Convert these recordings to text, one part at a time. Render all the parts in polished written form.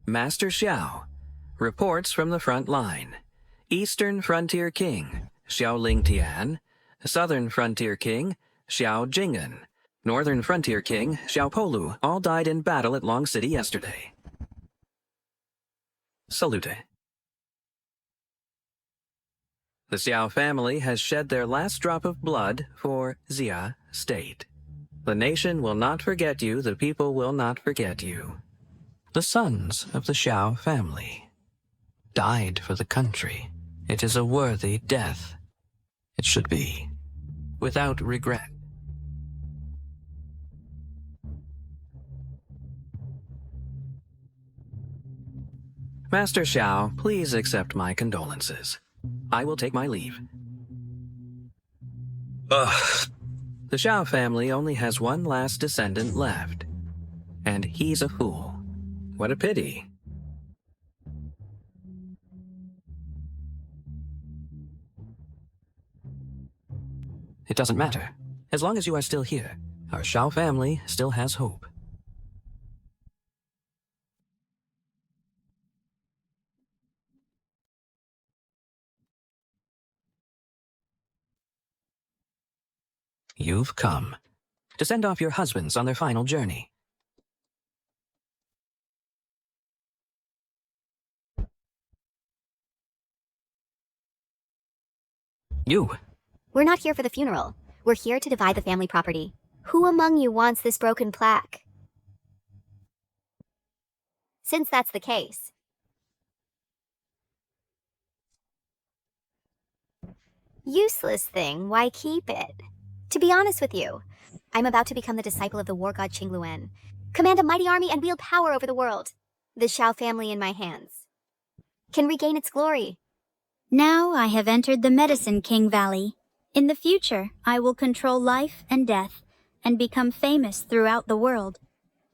Master Xiao reports from the front line. Eastern Frontier King, Xiao Lingtian. Southern Frontier King, Xiao Jing'an. Northern Frontier King, Xiao Polu, all died in battle at Long City yesterday. Salute. The Xiao family has shed their last drop of blood for Xia State. The nation will not forget you, the people will not forget you. The sons of the Xiao family died for the country. It is a worthy death. It should be, without regret. Master Xiao, please accept my condolences. I will take my leave. Ugh. The Xiao family only has one last descendant left, and he's a fool. What a pity. It doesn't matter. As long as you are still here, our Xiao family still has hope. You've come to send off your husbands on their final journey. You. We're not here for the funeral. We're here to divide the family property. Who among you wants this broken plaque? Since that's the case, useless thing, why keep it? To be honest with you, I'm about to become the disciple of the war god Qingluan, command a mighty army and wield power over the world. The Xiao family in my hands can regain its glory. Now I have entered the Medicine King Valley. In the future, I will control life and death and become famous throughout the world.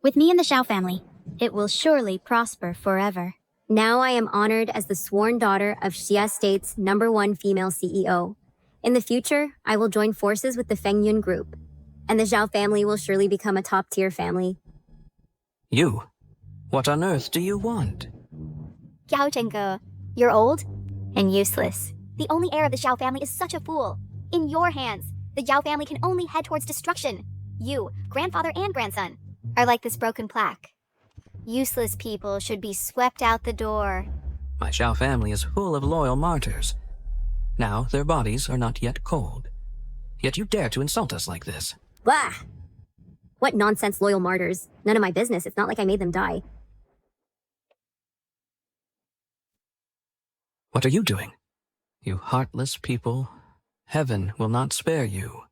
With me and the Xiao family, it will surely prosper forever. Now I am honored as the sworn daughter of Xia State's #1 female CEO. In the future, I will join forces with the Fengyun group, and the Zhao family will surely become a top-tier family. You? What on earth do you want? Yao Zhengge, you're old and useless. The only heir of the Xiao family is such a fool. In your hands, the Zhao family can only head towards destruction. You, grandfather and grandson, are like this broken plaque. Useless people should be swept out the door. My Xiao family is full of loyal martyrs. Now their bodies are not yet cold. Yet you dare to insult us like this. Bah! What nonsense, loyal martyrs. None of my business. It's not like I made them die. What are you doing? You heartless people. Heaven will not spare you.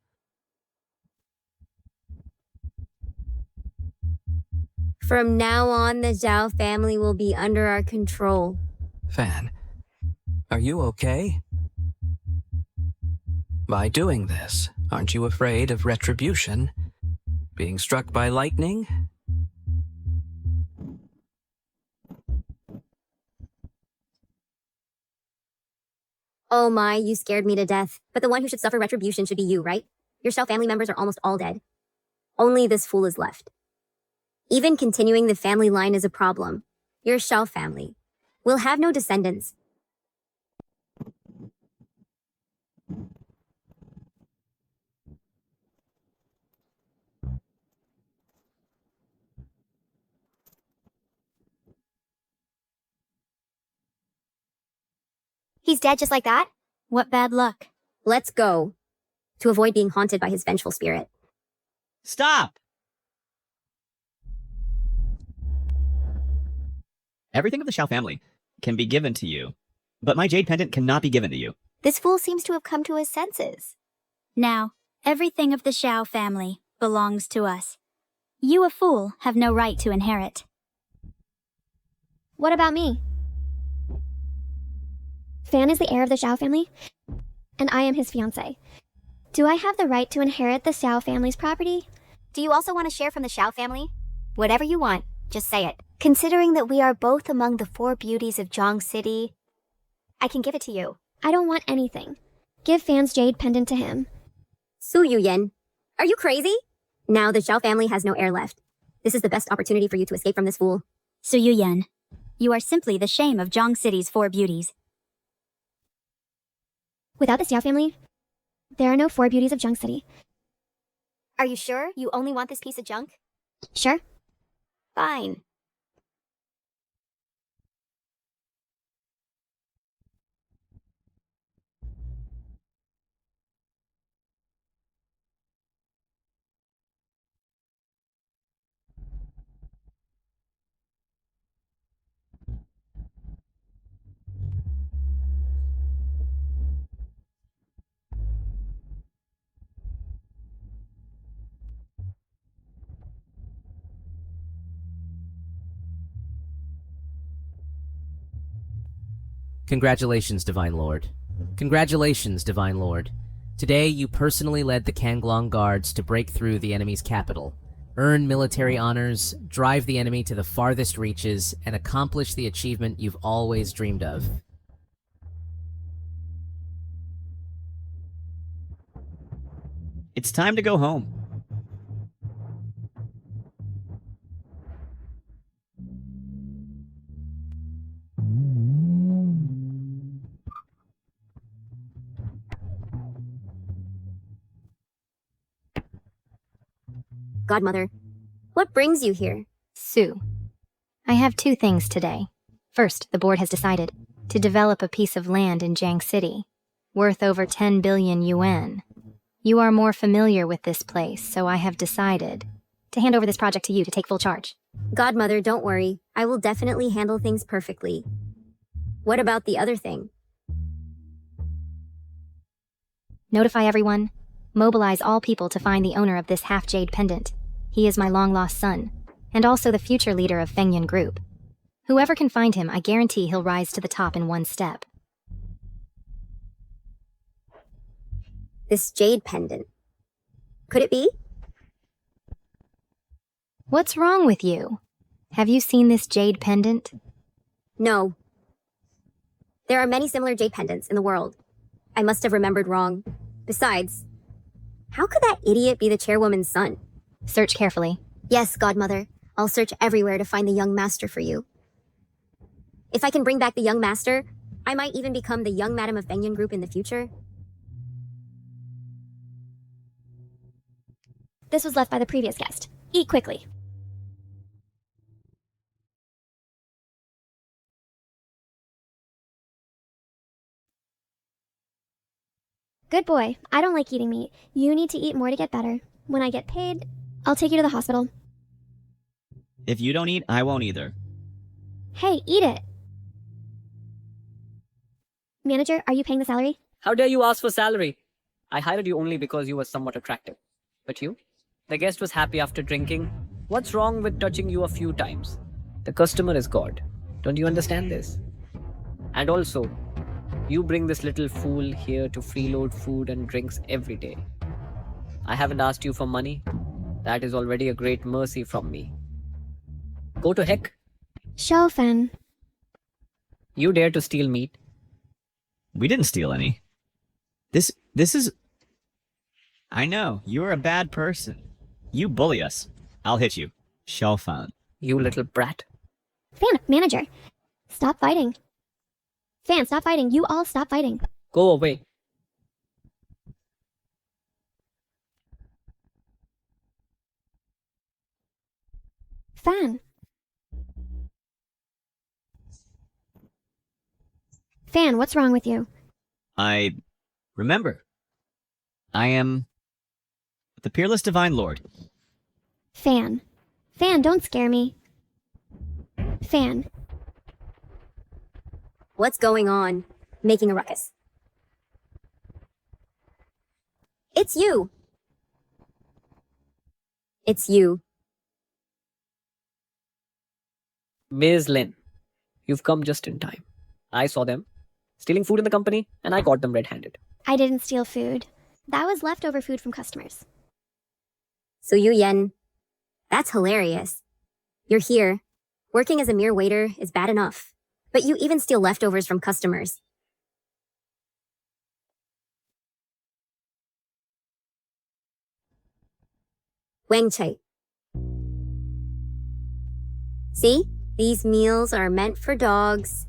From now on, the Zhao family will be under our control. Fan, are you okay? By doing this, aren't you afraid of retribution? Being struck by lightning? Oh my, you scared me to death. But the one who should suffer retribution should be you, right? Your Xiao family members are almost all dead. Only this fool is left. Even continuing the family line is a problem. Your Xiao family will have no descendants. He's dead just like that? What bad luck. Let's go. To avoid being haunted by his vengeful spirit. Stop! Everything of the Xiao family can be given to you, but my jade pendant cannot be given to you. This fool seems to have come to his senses. Now, everything of the Xiao family belongs to us. You, a fool, have no right to inherit. What about me? Fan is the heir of the Xiao family, and I am his fiancé. Do I have the right to inherit the Xiao family's property? Do you also want to share from the Xiao family? Whatever you want, just say it. Considering that we are both among the 4 beauties of Zhong City, I can give it to you. I don't want anything. Give Fan's jade pendant to him. Su Yuyen, are you crazy? Now the Xiao family has no heir left. This is the best opportunity for you to escape from this fool. Su Yuyen, You are simply the shame of Zhang City's 4 beauties. Without the Xiao family, there are no 4 beauties of Junk City. Are you sure you only want this piece of junk? Sure? Fine. Congratulations, Divine Lord. Congratulations, Divine Lord. Today, you personally led the Kanglong Guards to break through the enemy's capital, earn military honors, drive the enemy to the farthest reaches, and accomplish the achievement you've always dreamed of. It's time to go home. Godmother, what brings you here? Sue, I have 2 things today. First, the board has decided to develop a piece of land in Jiang City, worth over 10 billion yuan. You are more familiar with this place, so I have decided to hand over this project to you to take full charge. Godmother, don't worry. I will definitely handle things perfectly. What about the other thing? Notify everyone. Mobilize all people to find the owner of this half-jade pendant. He is my long-lost son, and also the future leader of Fengyan Group. Whoever can find him, I guarantee he'll rise to the top in 1 step. This jade pendant. Could it be? What's wrong with you? Have you seen this jade pendant? No. There are many similar jade pendants in the world. I must have remembered wrong. Besides, how could that idiot be the chairwoman's son? Search carefully. Yes, Godmother. I'll search everywhere to find the young master for you. If I can bring back the young master, I might even become the young madam of Fengyan Group in the future. This was left by the previous guest. Eat quickly. Good boy. I don't like eating meat. You need to eat more to get better. When I get paid, I'll take you to the hospital. If you don't eat, I won't either. Hey, eat it. Manager, are you paying the salary? How dare you ask for salary? I hired you only because you were somewhat attractive. But you? The guest was happy after drinking. What's wrong with touching you a few times? The customer is God. Don't you understand this? And also, you bring this little fool here to freeload food and drinks every day. I haven't asked you for money. That is already a great mercy from me. Go to heck. Xiaofan. You dare to steal meat? We didn't steal any. This is... I know, you're a bad person. You bully us. I'll hit you. Xiaofan. You little brat. Fan, manager. Stop fighting. Fan, stop fighting. You all stop fighting. Go away. Fan. Fan, what's wrong with you? Remember, I am the peerless Divine Lord. Fan. Fan, don't scare me. Fan. What's going on? Making a ruckus. It's you. It's you. Ms. Lin, you've come just in time. I saw them stealing food in the company, and I caught them red-handed. I didn't steal food. That was leftover food from customers. So Yu Yen, that's hilarious. You're here. Working as a mere waiter is bad enough, but you even steal leftovers from customers. Wang Chai. See? These meals are meant for dogs,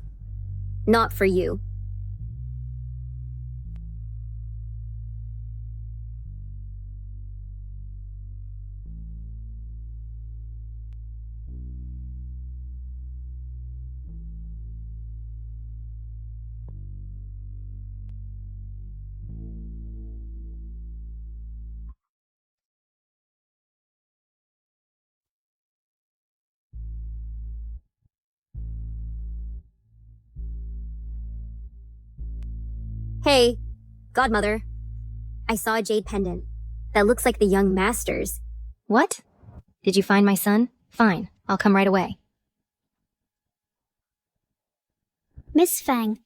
not for you. Hey, Godmother. I saw a jade pendant that looks like the young master's. What? Did you find my son? Fine, I'll come right away. Miss Fang,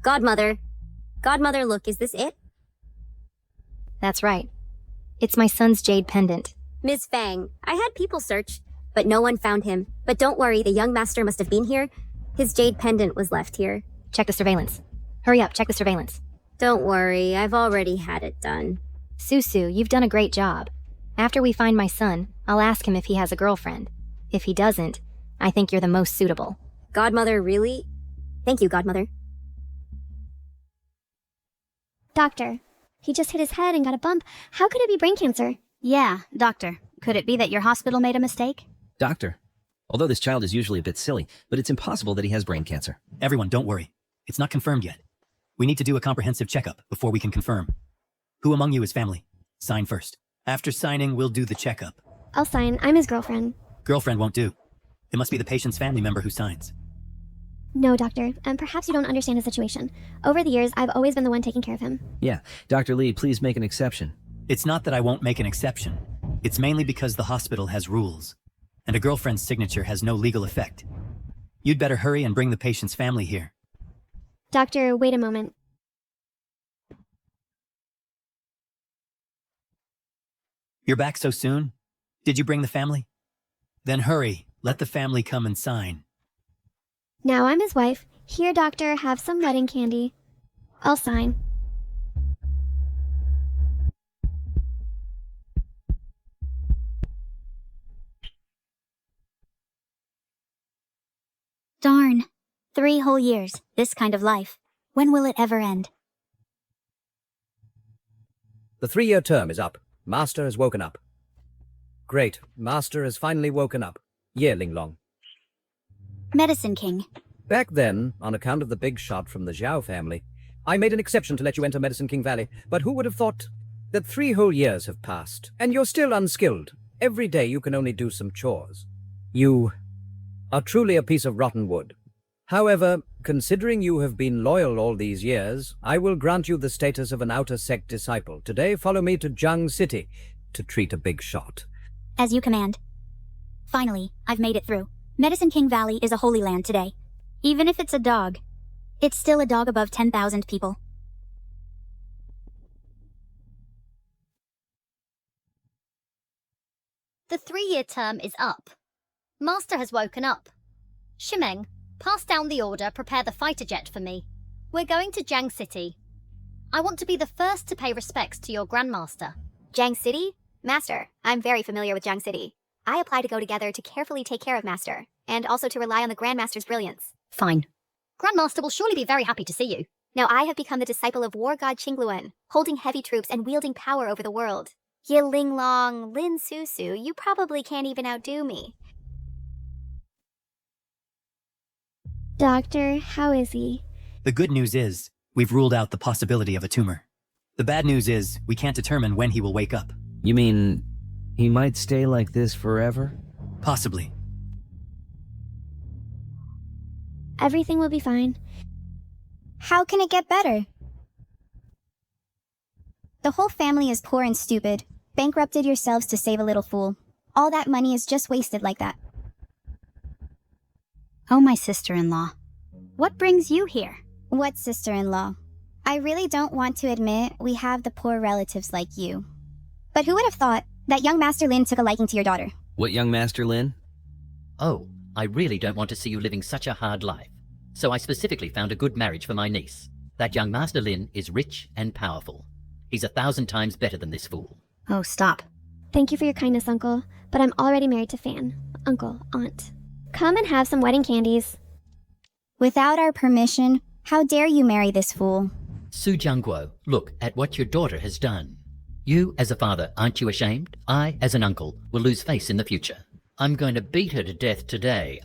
Godmother. Godmother, look, is this it? That's right. It's my son's jade pendant. Miss Fang, I had people search, but no one found him. But don't worry, the young master must have been here. His jade pendant was left here. Check the surveillance. Hurry up, check the surveillance. Don't worry, I've already had it done. Susu, you've done a great job. After we find my son, I'll ask him if he has a girlfriend. If he doesn't, I think you're the most suitable. Godmother, really? Thank you, Godmother. Doctor, he just hit his head and got a bump. How could it be brain cancer? yeah, doctor. Could it be that your hospital made a mistake? Doctor, although this child is usually a bit silly, but it's impossible that he has brain cancer. Everyone, don't worry. It's not confirmed yet. We need to do a comprehensive checkup before we can confirm. Who among you is family? Sign first. After signing, we'll do the checkup. I'll sign. I'm his girlfriend. Girlfriend won't do. It must be the patient's family member who signs. No, doctor, and perhaps you don't understand his situation. Over the years, I've always been the one taking care of him. Yeah, Dr. Lee, please make an exception. It's not that I won't make an exception. It's mainly because the hospital has rules, and a girlfriend's signature has no legal effect. You'd better hurry and bring the patient's family here. Doctor, wait a moment. You're back so soon? Did you bring the family? Then hurry, let the family come and sign. Now I'm his wife. Here, doctor, have some wedding candy. I'll sign. Darn. 3 whole years, this kind of life. When will it ever end? The 3-year term is up. Master has woken up. Great. Master has finally woken up. Yearling long. Medicine King. Back then, on account of the big shot from the Zhao family, I made an exception to let you enter Medicine King Valley. But who would have thought that 3 whole years have passed, and you're still unskilled. Every day you can only do some chores. You are truly a piece of rotten wood. However, considering you have been loyal all these years, I will grant you the status of an outer sect disciple. Today, follow me to Jiang City to treat a big shot. As you command. Finally, I've made it through. Medicine King Valley is a holy land today. Even if it's a dog, it's still a dog above 10,000 people. The 3-year term is up. Master has woken up. Shimeng, pass down the order, prepare the fighter jet for me. We're going to Jiang City. I want to be the first to pay respects to your Grandmaster. Jiang City? Master, I'm very familiar with Jiang City. I apply to go together to carefully take care of Master, and also to rely on the Grandmaster's brilliance. Fine. Grandmaster will surely be very happy to see you. Now I have become the disciple of War God Qingluan, holding heavy troops and wielding power over the world. Ye Ling Long, Lin Susu, you probably can't even outdo me. Doctor, how is he? The good news is, we've ruled out the possibility of a tumor. The bad news is, we can't determine when he will wake up. You mean he might stay like this forever? Possibly. Everything will be fine. How can it get better? The whole family is poor and stupid. Bankrupted yourselves to save a little fool. All that money is just wasted like that. Oh, my sister-in-law. What brings you here? What sister-in-law? I really don't want to admit we have the poor relatives like you. But who would have thought that young Master Lin took a liking to your daughter? What young Master Lin? Oh, I really don't want to see you living such a hard life. So I specifically found a good marriage for my niece. That young Master Lin is rich and powerful. He's 1,000 times better than this fool. Oh, stop. Thank you for your kindness, Uncle, but I'm already married to Fan. Uncle, Aunt. Come and have some wedding candies. Without our permission, how dare you marry this fool? Su Jiangguo, look at what your daughter has done. You, as a father, aren't you ashamed? I, as an uncle, will lose face in the future. I'm going to beat her to death today.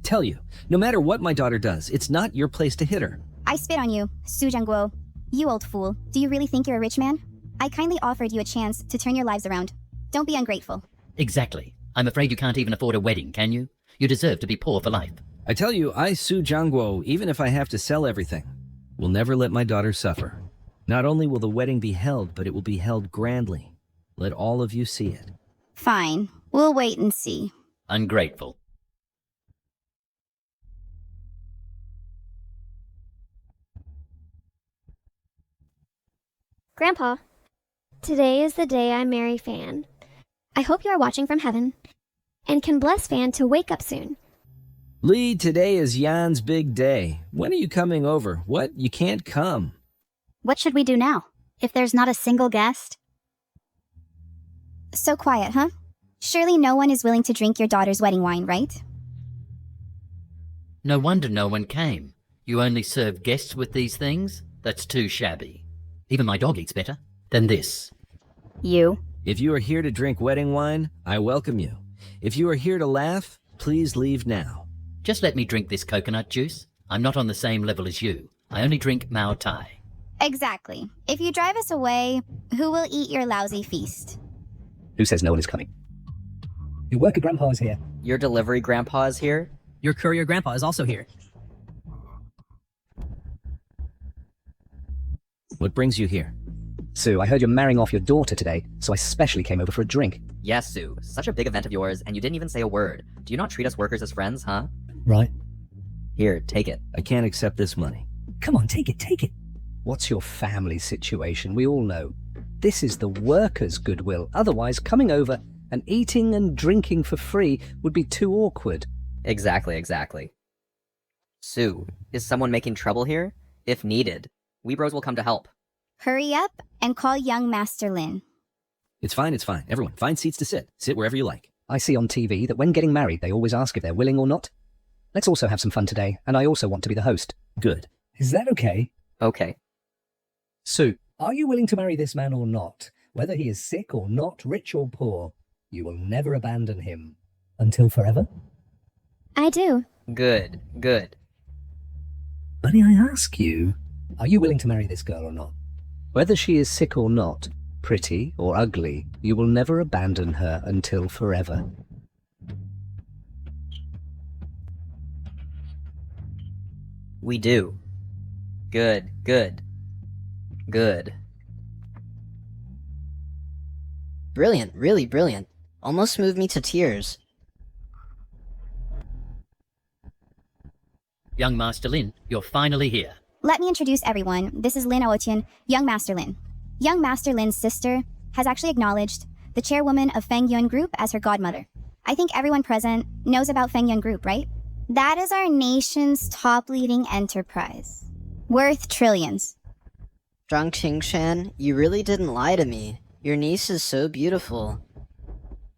Tell you, no matter what my daughter does, it's not your place to hit her. I spit on you, Su Jiangguo. You old fool. Do you really think you're a rich man? I kindly offered you a chance to turn your lives around. Don't be ungrateful. Exactly. I'm afraid you can't even afford a wedding, can you? You deserve to be poor for life. I tell you, I, Su Jiangguo, even if I have to sell everything, will never let my daughter suffer. Not only will the wedding be held, but it will be held grandly. Let all of you see it. Fine. We'll wait and see. Ungrateful. Grandpa, today is the day I marry Fan. I hope you are watching from heaven and can bless Fan to wake up soon. Lee, today is Yan's big day. When are you coming over? What? You can't come. What should we do now? If there's not a single guest? So quiet, huh? Surely no one is willing to drink your daughter's wedding wine, right? No wonder no one came. You only serve guests with these things? That's too shabby. Even my dog eats better than this. You? If you are here to drink wedding wine, I welcome you. If you are here to laugh, please leave now. Just let me drink this coconut juice. I'm not on the same level as you. I only drink Mao Tai. Exactly. If you drive us away, who will eat your lousy feast? Who says no one is coming? Your worker grandpa is here. Your delivery grandpa is here. Your courier grandpa is also here. What brings you here? Sue, I heard you're marrying off your daughter today, so I specially came over for a drink. Yes, Sue. Such a big event of yours, and you didn't even say a word. Do you not treat us workers as friends, huh? Right. Here, take it. I can't accept this money. Come on, take it, take it. What's your family situation? We all know. This is the workers' goodwill. Otherwise, coming over and eating and drinking for free would be too awkward. Exactly. Sue, is someone making trouble here? If needed, we bros will come to help. Hurry up and call young Master Lin. It's fine. Everyone, find seats to sit. Sit wherever you like. I see on TV that when getting married, they always ask if they're willing or not. Let's also have some fun today, and I also want to be the host. Good. Is that okay? Okay. Sue, are you willing to marry this man or not? Whether he is sick or not, rich or poor, you will never abandon him. Until forever? I do. Good. Bunny, I ask you, are you willing to marry this girl or not? Whether she is sick or not, pretty or ugly, you will never abandon her until forever. We do. Good. Brilliant, really brilliant. Almost moved me to tears. Young Master Lin, you're finally here. Let me introduce everyone. This is Lin Aotian, young Master Lin. Young Master Lin's sister has actually acknowledged the chairwoman of Feng Yun Group as her godmother. I think everyone present knows about Feng Yun Group, right? That is our nation's top leading enterprise, worth trillions. Zhang Qingshan, you really didn't lie to me. Your niece is so beautiful.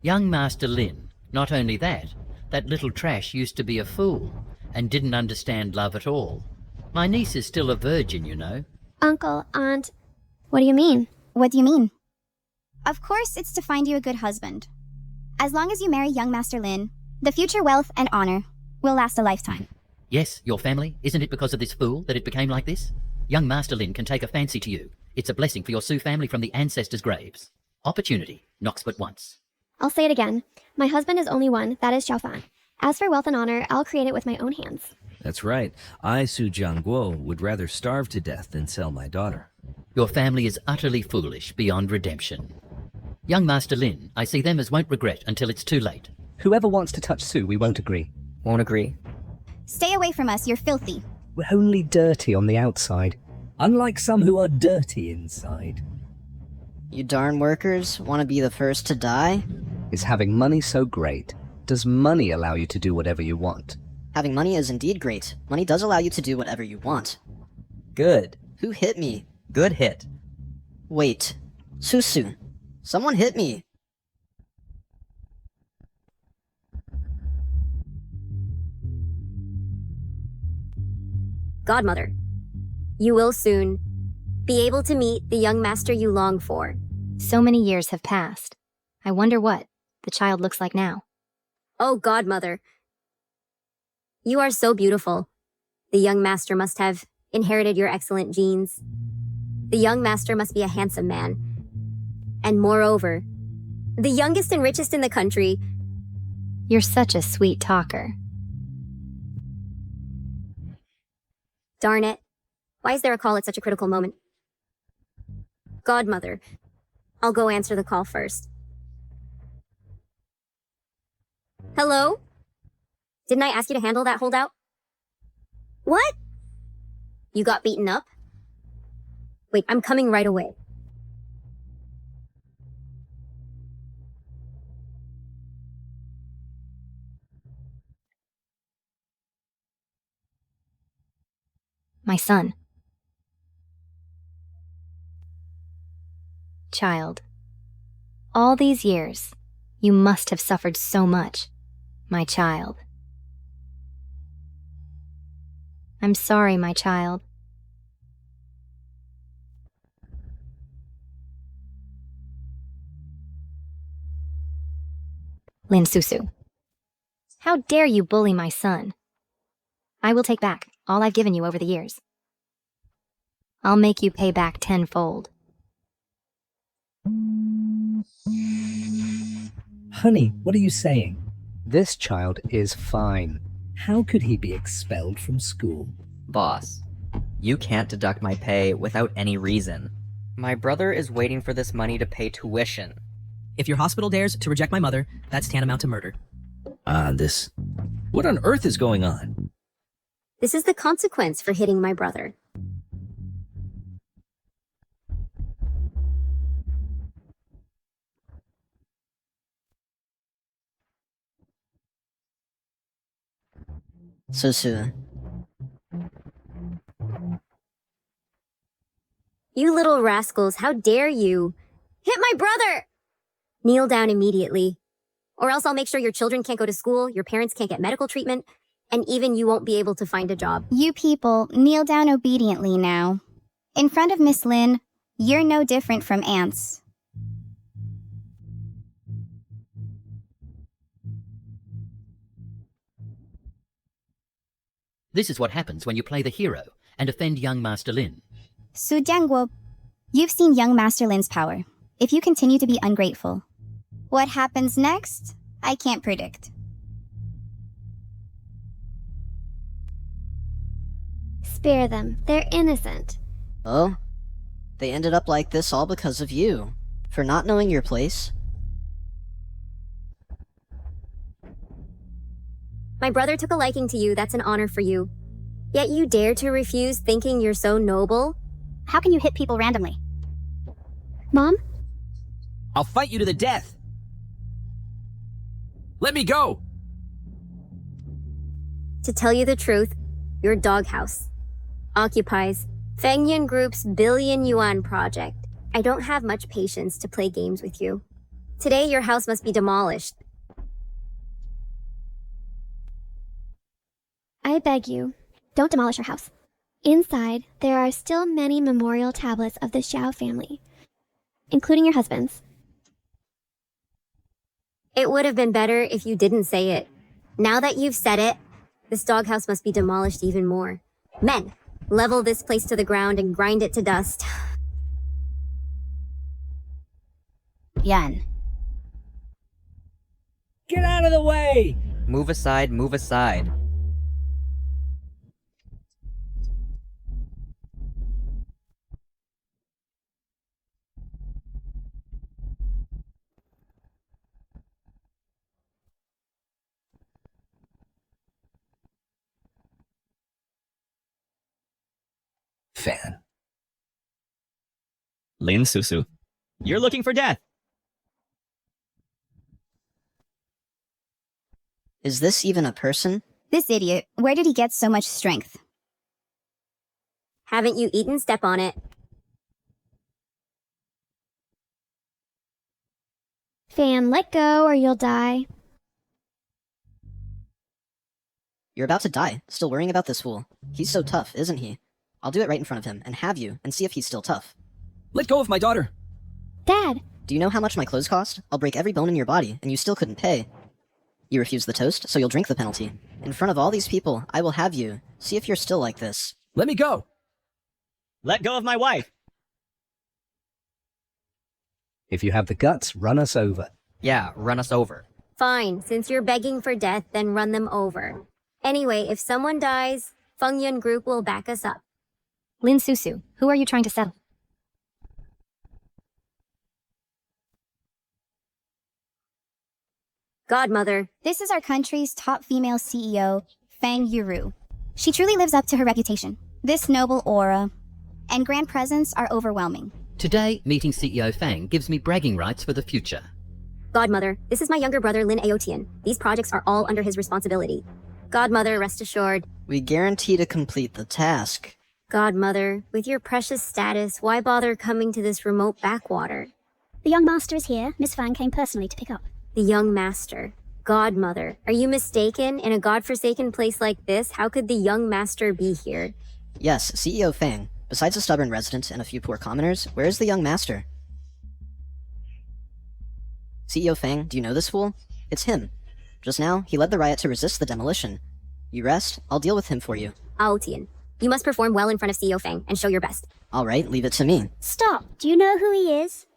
Young Master Lin, not only that, that little trash used to be a fool and didn't understand love at all. My niece is still a virgin, you know. Uncle, Aunt, what do you mean? What do you mean? Of course, it's to find you a good husband. As long as you marry young Master Lin, the future wealth and honor will last a lifetime. Yes, your family. Isn't it because of this fool that it became like this? Young Master Lin can take a fancy to you. It's a blessing for your Sioux family from the ancestors' graves. Opportunity knocks but once. I'll say it again. My husband is only one, that is Xiao Fan. As for wealth and honor, I'll create it with my own hands. That's right. I, Su Jiangguo, would rather starve to death than sell my daughter. Your family is utterly foolish beyond redemption. Young Master Lin, I see them as won't regret until it's too late. Whoever wants to touch Sue, we won't agree. Won't agree. Stay away from us, you're filthy. We're only dirty on the outside, unlike some who are dirty inside. You darn workers want to be the first to die? Is having money so great? Does money allow you to do whatever you want? Having money is indeed great. Money does allow you to do whatever you want. Good. Who hit me? Good hit. Wait. Susu. Someone hit me. Godmother, you will soon be able to meet the young master you long for. So many years have passed. I wonder what the child looks like now. Oh, Godmother, you are so beautiful. The young master must have inherited your excellent genes. The young master must be a handsome man. And moreover, the youngest and richest in the country. You're such a sweet talker. Darn it. Why is there a call at such a critical moment? Godmother, I'll go answer the call first. Hello? Didn't I ask you to handle that holdout? What? You got beaten up? Wait, I'm coming right away. My son. Child. All these years, you must have suffered so much, my child. I'm sorry, my child. Lin Susu. How dare you bully my son? I will take back all I've given you over the years. I'll make you pay back tenfold. Honey, what are you saying? This child is fine. How could he be expelled from school? Boss, you can't deduct my pay without any reason. My brother is waiting for this money to pay tuition. If your hospital dares to reject my mother, that's tantamount to murder. This... What on earth is going on? This is the consequence for hitting my brother. Susu. You little rascals, how dare you? Hit my brother! Kneel down immediately. Or else I'll make sure your children can't go to school, your parents can't get medical treatment, and even you won't be able to find a job. You people, kneel down obediently now. In front of Miss Lin, you're no different from ants. This is what happens when you play the hero and offend young Master Lin. Su Jiangguo, you've seen young Master Lin's power. If you continue to be ungrateful, what happens next, I can't predict. Spare them. They're innocent. Oh? They ended up like this all because of you. For not knowing your place. My brother took a liking to you, that's an honor for you. Yet you dare to refuse thinking you're so noble? How can you hit people randomly? Mom? I'll fight you to the death. Let me go! To tell you the truth, your doghouse occupies Fengyan Group's billion-yuan project. I don't have much patience to play games with you. Today, your house must be demolished. I beg you, don't demolish our house. Inside, there are still many memorial tablets of the Xiao family, including your husband's. It would have been better if you didn't say it. Now that you've said it, this doghouse must be demolished even more. Men, level this place to the ground and grind it to dust. Yan. Get out of the way! Move aside, move aside. Fan. Lin Susu, you're looking for death. Is this even a person? This idiot, where did he get so much strength? Haven't you eaten? Step on it. Fan, let go or you'll die. You're about to die, still worrying about this fool. He's so tough, isn't he? I'll do it right in front of him and have you, and see if he's still tough. Let go of my daughter! Dad! Do you know how much my clothes cost? I'll break every bone in your body, and you still couldn't pay. You refuse the toast, so you'll drink the penalty. In front of all these people, I will have you. See if you're still like this. Let me go! Let go of my wife! If you have the guts, run us over. Yeah, run us over. Fine, since you're begging for death, then run them over. Anyway, if someone dies, Feng Yun Group will back us up. Lin Susu, who are you trying to settle? Godmother, this is our country's top female CEO, Feng Yuru. She truly lives up to her reputation. This noble aura and grand presence are overwhelming. Today, meeting CEO Fang gives me bragging rights for the future. Godmother, this is my younger brother Lin Aotian. These projects are all under his responsibility. Godmother, rest assured. We guarantee to complete the task. Godmother, with your precious status, why bother coming to this remote backwater? The young master is here. Miss Fang came personally to pick up. The young master. Godmother, are you mistaken? In a godforsaken place like this, how could the young master be here? Yes, CEO Fang. Besides a stubborn resident and a few poor commoners, where is the young master? CEO Fang, do you know this fool? It's him. Just now, he led the riot to resist the demolition. You rest, I'll deal with him for you. Aotian, you must perform well in front of CEO Fang and show your best. Alright, leave it to me. Stop! Do you know who he is?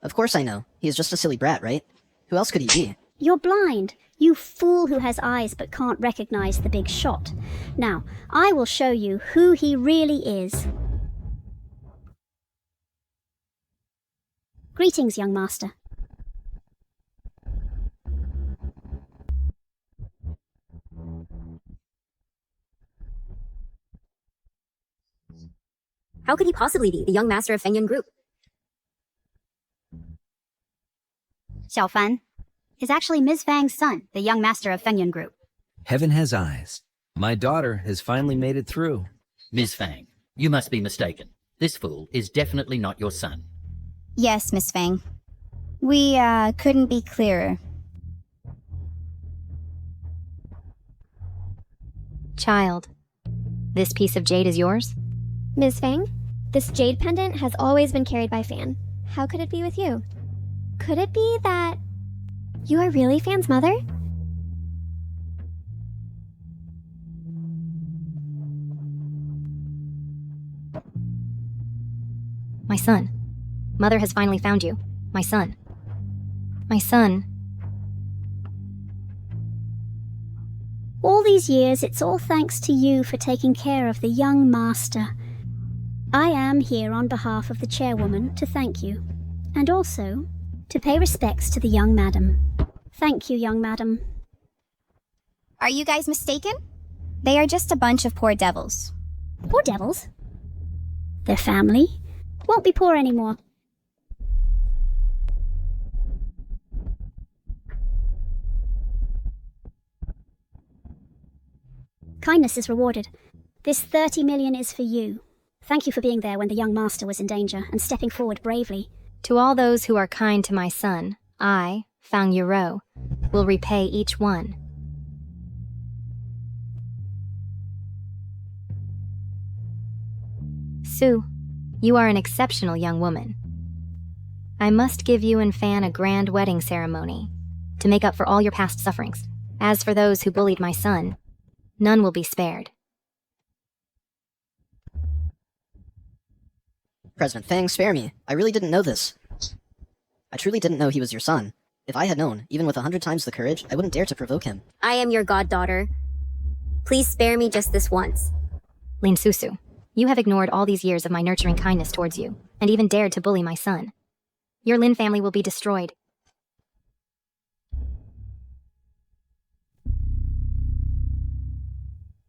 Of course I know. He is just a silly brat, right? Who else could he be? You're blind. You fool who has eyes but can't recognize the big shot. Now, I will show you who he really is. Greetings, young master. How could he possibly be the young master of Feng Yun Group? Xiao Fan is actually Ms. Fang's son, the young master of Feng Yun Group. Heaven has eyes. My daughter has finally made it through. Ms. Fang, you must be mistaken. This fool is definitely not your son. Yes, Miss Fang. We, couldn't be clearer. Child, this piece of jade is yours? Ms. Fang, this jade pendant has always been carried by Fan. How could it be with you? Could it be that you are really Fan's mother? My son. Mother has finally found you. My son. My son. All these years, it's all thanks to you for taking care of the young master. I am here on behalf of the chairwoman to thank you, and also to pay respects to the young madam. Thank you, young madam. Are you guys mistaken? They are just a bunch of poor devils. Poor devils? Their family won't be poor anymore. Kindness is rewarded. This 30 million is for you. Thank you for being there when the young master was in danger and stepping forward bravely. To all those who are kind to my son, I, Fang Yuro, will repay each one. Su, you are an exceptional young woman. I must give you and Fan a grand wedding ceremony to make up for all your past sufferings. As for those who bullied my son, none will be spared. President Fang, spare me. I really didn't know this. I truly didn't know he was your son. If I had known, even with 100 times the courage, I wouldn't dare to provoke him. I am your goddaughter. Please spare me just this once. Lin Susu, you have ignored all these years of my nurturing kindness towards you, and even dared to bully my son. Your Lin family will be destroyed.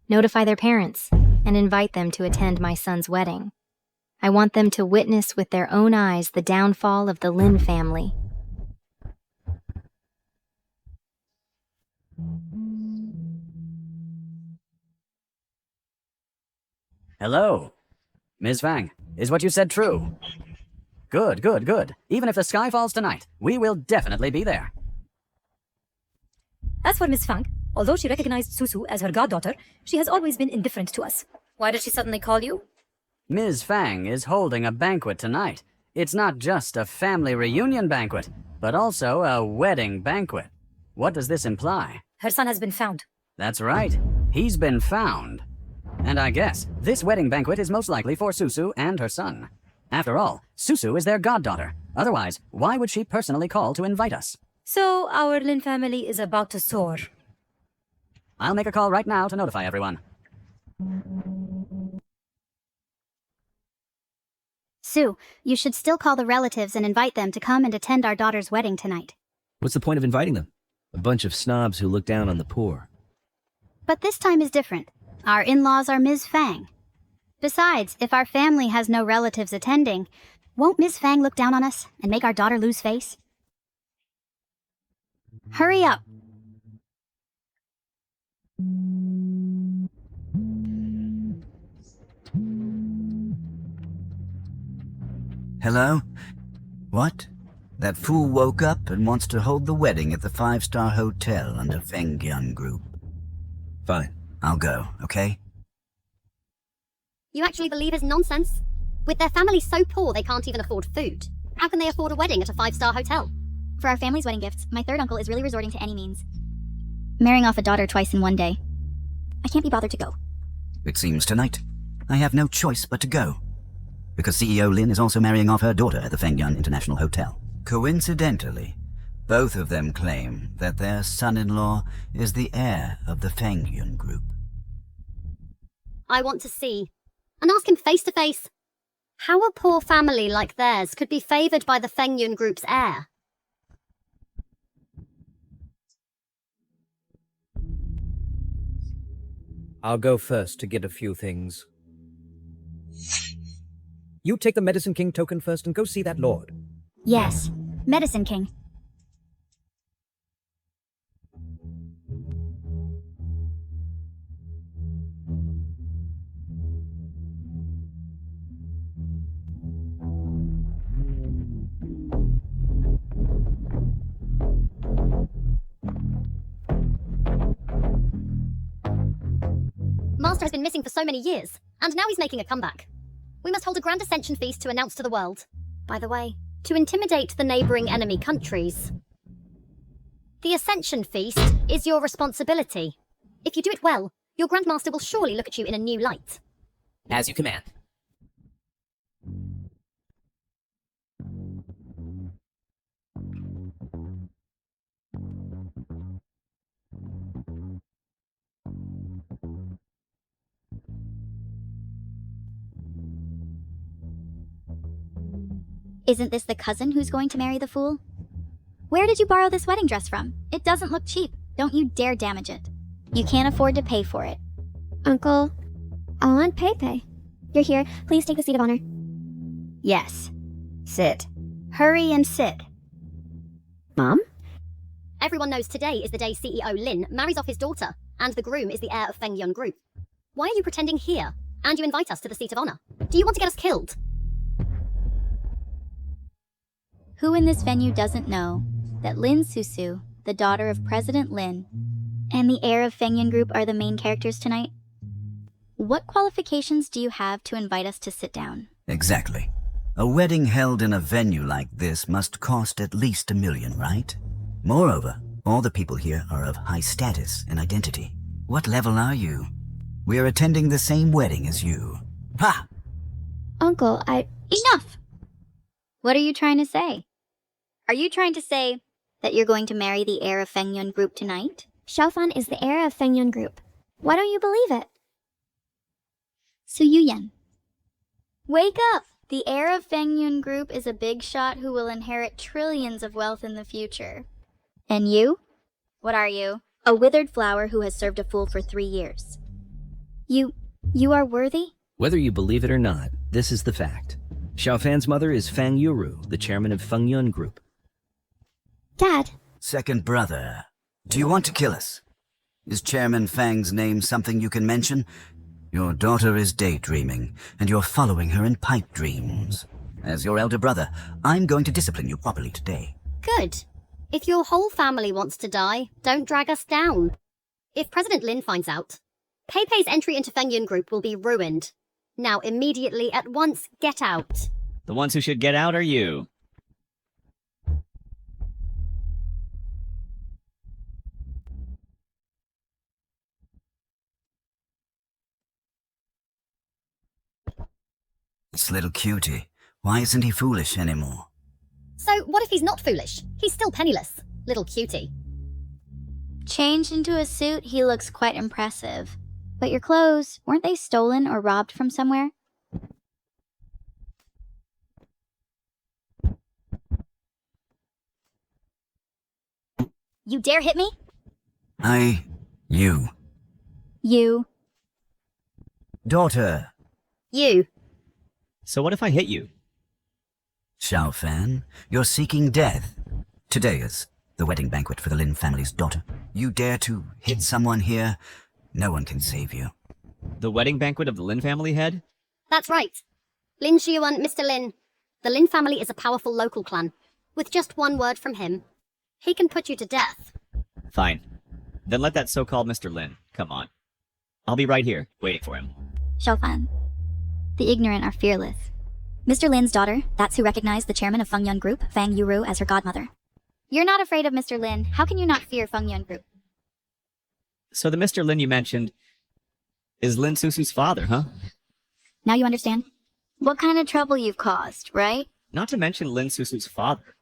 Notify their parents. and invite them to attend my son's wedding. I want them to witness with their own eyes the downfall of the Lin family. Hello. Ms. Fang, is what you said true? Good, good, good. Even if the sky falls tonight, we will definitely be there. As for Miss Fang, although she recognized Susu as her goddaughter, she has always been indifferent to us. Why did she suddenly call you? Ms. Fang is holding a banquet tonight. It's not just a family reunion banquet, but also a wedding banquet. What does this imply? Her son has been found. That's right. He's been found. And I guess this wedding banquet is most likely for Susu and her son. After all, Susu is their goddaughter. Otherwise, why would she personally call to invite us? So our Lin family is about to soar. I'll make a call right now to notify everyone. Sue, you should still call the relatives and invite them to come and attend our daughter's wedding tonight. What's the point of inviting them? A bunch of snobs who look down on the poor. But this time is different. Our in-laws are Ms. Fang. Besides, if our family has no relatives attending, won't Ms. Fang look down on us and make our daughter lose face? Hurry up! Hello? What? That fool woke up and wants to hold the wedding at the 5-star hotel under Fengyan Group. Fine. I'll go, okay? You actually believe his nonsense? With their family so poor they can't even afford food, how can they afford a wedding at a 5-star hotel? For our family's wedding gifts, my third uncle is really resorting to any means. Marrying off a daughter twice in one day. I can't be bothered to go. It seems tonight I have no choice but to go. Because CEO Lin is also marrying off her daughter at the Fengyan International Hotel. Coincidentally, both of them claim that their son-in-law is the heir of the Fengyan Group. I want to see. And ask him face to face. How a poor family like theirs could be favoured by the Fengyun Group's heir? I'll go first to get a few things. You take the Medicine King token first and go see that lord. Yes, Medicine King. Master has been missing for so many years, and now he's making a comeback. We must hold a grand ascension feast to announce to the world. By the way, to intimidate the neighbouring enemy countries. The ascension feast is your responsibility. If you do it well, your Grandmaster will surely look at you in a new light. As you command. Isn't this the cousin who's going to marry the fool? Where did you borrow this wedding dress from? It doesn't look cheap. Don't you dare damage it. You can't afford to pay for it. Uncle, Aunt Pepe. You're here. Please take the seat of honor. Yes. Sit. Hurry and sit. Mom? Everyone knows today is the day CEO Lin marries off his daughter, and the groom is the heir of Fengyun Group. Why are you pretending here? And you invite us to the seat of honor? Do you want to get us killed? Who in this venue doesn't know that Lin Susu, the daughter of President Lin, and the heir of Fengyun Group are the main characters tonight? What qualifications do you have to invite us to sit down? Exactly. A wedding held in a venue like this must cost at least $1 million, right? Moreover, all the people here are of high status and identity. What level are you? We are attending the same wedding as you. Ha! Uncle, Enough! What are you trying to say? Are you trying to say that you're going to marry the heir of Fengyun Group tonight? Xiaofan is the heir of Fengyun Group. Why don't you believe it? Su Yuyan. Wake up! The heir of Fengyun Group is a big shot who will inherit trillions of wealth in the future. And you? What are you? A withered flower who has served a fool for 3 years. You You are worthy? Whether you believe it or not, this is the fact. Xiaofan's mother is Fang Yuru, the chairman of Fengyun Group. Dad. Second brother, do you want to kill us? Is Chairman Fang's name something you can mention? Your daughter is daydreaming, and you're following her in pipe dreams. As your elder brother, I'm going to discipline you properly today. Good. If your whole family wants to die, don't drag us down. If President Lin finds out, Pepe's entry into Fengyun Group will be ruined. Now immediately, at once, get out. The ones who should get out are you. This little cutie, why isn't he foolish anymore? So what if he's not foolish? He's still penniless. Little cutie. Changed into a suit, he looks quite impressive. But your clothes, weren't they stolen or robbed from somewhere? You dare hit me? You. You. Daughter. You. So what if I hit you? Xiaofan, you're seeking death. Today is the wedding banquet for the Lin family's daughter. You dare to hit someone here? No one can save you. The wedding banquet of the Lin family head? That's right. Lin Xiuan, Mr. Lin. The Lin family is a powerful local clan. With just one word from him, he can put you to death. Fine. Then let that so-called Mr. Lin come on. I'll be right here, waiting for him. Xiaofan. The ignorant are fearless. Mr. Lin's daughter, that's who recognized the chairman of Fengyun Group, Fang Yuru, as her godmother. You're not afraid of Mr. Lin. How can you not fear Fengyun Group? So the Mr. Lin you mentioned is Lin Susu's father, huh? Now you understand? What kind of trouble you've caused, right? Not to mention Lin Susu's father.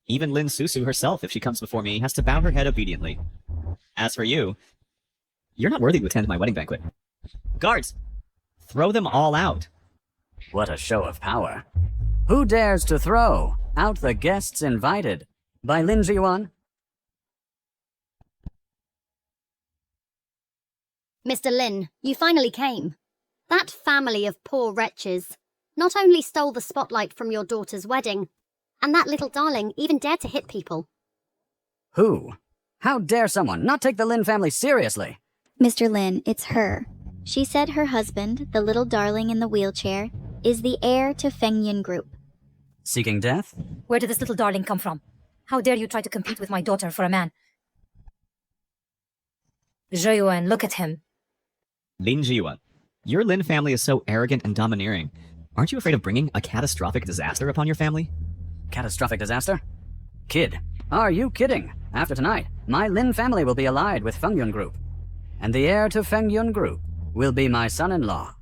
Even Lin Susu herself, if she comes before me, has to bow her head obediently. As for you, you're not worthy to attend my wedding banquet. Guards! Throw them all out. What a show of power. Who dares to throw out the guests invited by Lin Ziyuan? Mr. Lin, you finally came. That family of poor wretches not only stole the spotlight from your daughter's wedding, and that little darling even dared to hit people. Who? How dare someone not take the Lin family seriously? Mr. Lin, it's her. She said her husband, the little darling in the wheelchair, is the heir to Fengyun Group. Seeking death? Where did this little darling come from? How dare you try to compete with my daughter for a man? Zheyuan, look at him. Lin Ziyuan, your Lin family is so arrogant and domineering. Aren't you afraid of bringing a catastrophic disaster upon your family? Catastrophic disaster? Kid, are you kidding? After tonight, my Lin family will be allied with Fengyun Group. And the heir to Fengyun Group will be my son-in-law.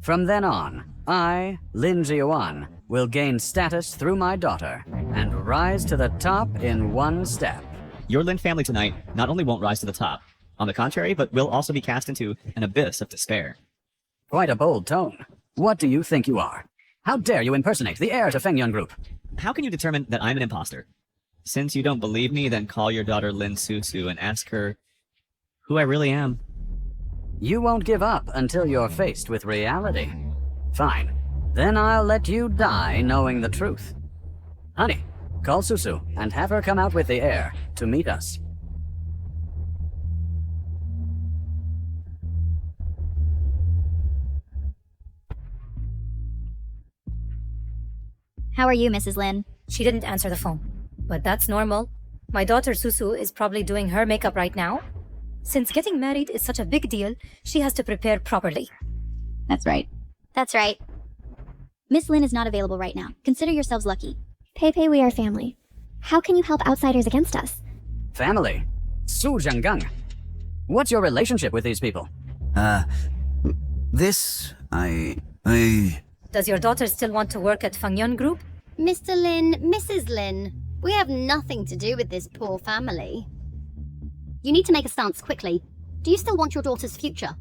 From then on, I, Lin Ziyuan, will gain status through my daughter and rise to the top in one step. Your Lin family tonight not only won't rise to the top, on the contrary, but will also be cast into an abyss of despair. Quite a bold tone. What do you think you are? How dare you impersonate the heir to Fengyun Group? How can you determine that I'm an imposter? Since you don't believe me, then call your daughter Lin Susu and ask her who I really am. You won't give up until you're faced with reality. Fine. Then I'll let you die knowing the truth. Honey, call Susu and have her come out with the heir to meet us. How are you, Mrs. Lin? She didn't answer the phone. But that's normal. My daughter Susu is probably doing her makeup right now. Since getting married is such a big deal, she has to prepare properly. That's right. That's right. Miss Lin is not available right now. Consider yourselves lucky. Pepe, we are family. How can you help outsiders against us? Family? Su Zhanggang. What's your relationship with these people? Does your daughter still want to work at Fengyun Group? Mr. Lin, Mrs. Lin, we have nothing to do with this poor family. You need to make a stance quickly. Do you still want your daughter's future?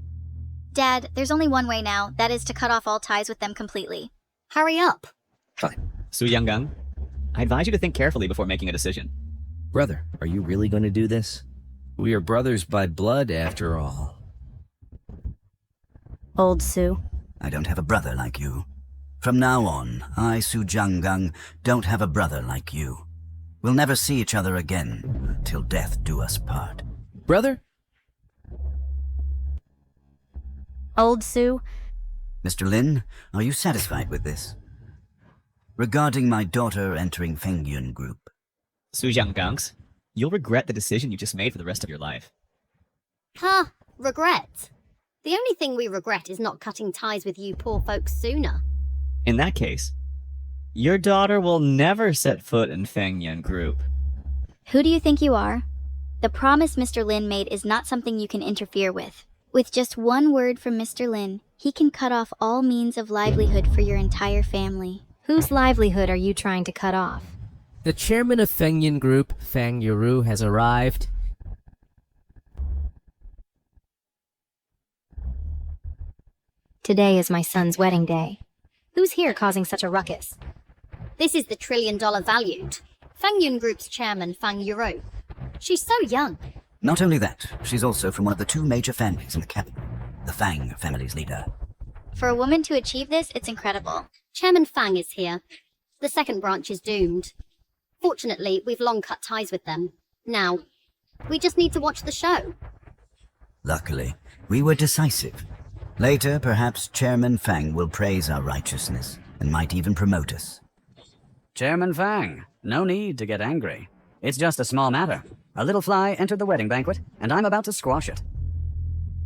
Dad, there's only one way now. That is to cut off all ties with them completely. Hurry up. Fine. Su Yanggang, I advise you to think carefully before making a decision. Brother, are you really going to do this? We are brothers by blood, after all. Old Su. I don't have a brother like you. From now on, I, Su Jiangang, don't have a brother like you. We'll never see each other again, till death do us part. Brother? Old Su. Mr. Lin, are you satisfied with this? Regarding my daughter entering Fengyun Group. Su Jianggangs, you'll regret the decision you just made for the rest of your life. Huh, regret? The only thing we regret is not cutting ties with you poor folks sooner. In that case, your daughter will never set foot in Fengyun Group. Who do you think you are? The promise Mr. Lin made is not something you can interfere with. With just one word from Mr. Lin, he can cut off all means of livelihood for your entire family. Whose livelihood are you trying to cut off? The chairman of Fengyun Group, Fang Yuru, has arrived. Today is my son's wedding day. Who's here causing such a ruckus? This is the $1 trillion valued. Fangyun Group's chairman, Fang Yuro. She's so young. Not only that, she's also from one of the two major families in the capital, the Fang family's leader. For a woman to achieve this, it's incredible. Chairman Fang is here. The second branch is doomed. Fortunately, we've long cut ties with them. Now, we just need to watch the show. Luckily, we were decisive. Later, perhaps Chairman Fang will praise our righteousness and might even promote us. Chairman Fang, no need to get angry. It's just a small matter. A little fly entered the wedding banquet, and I'm about to squash it.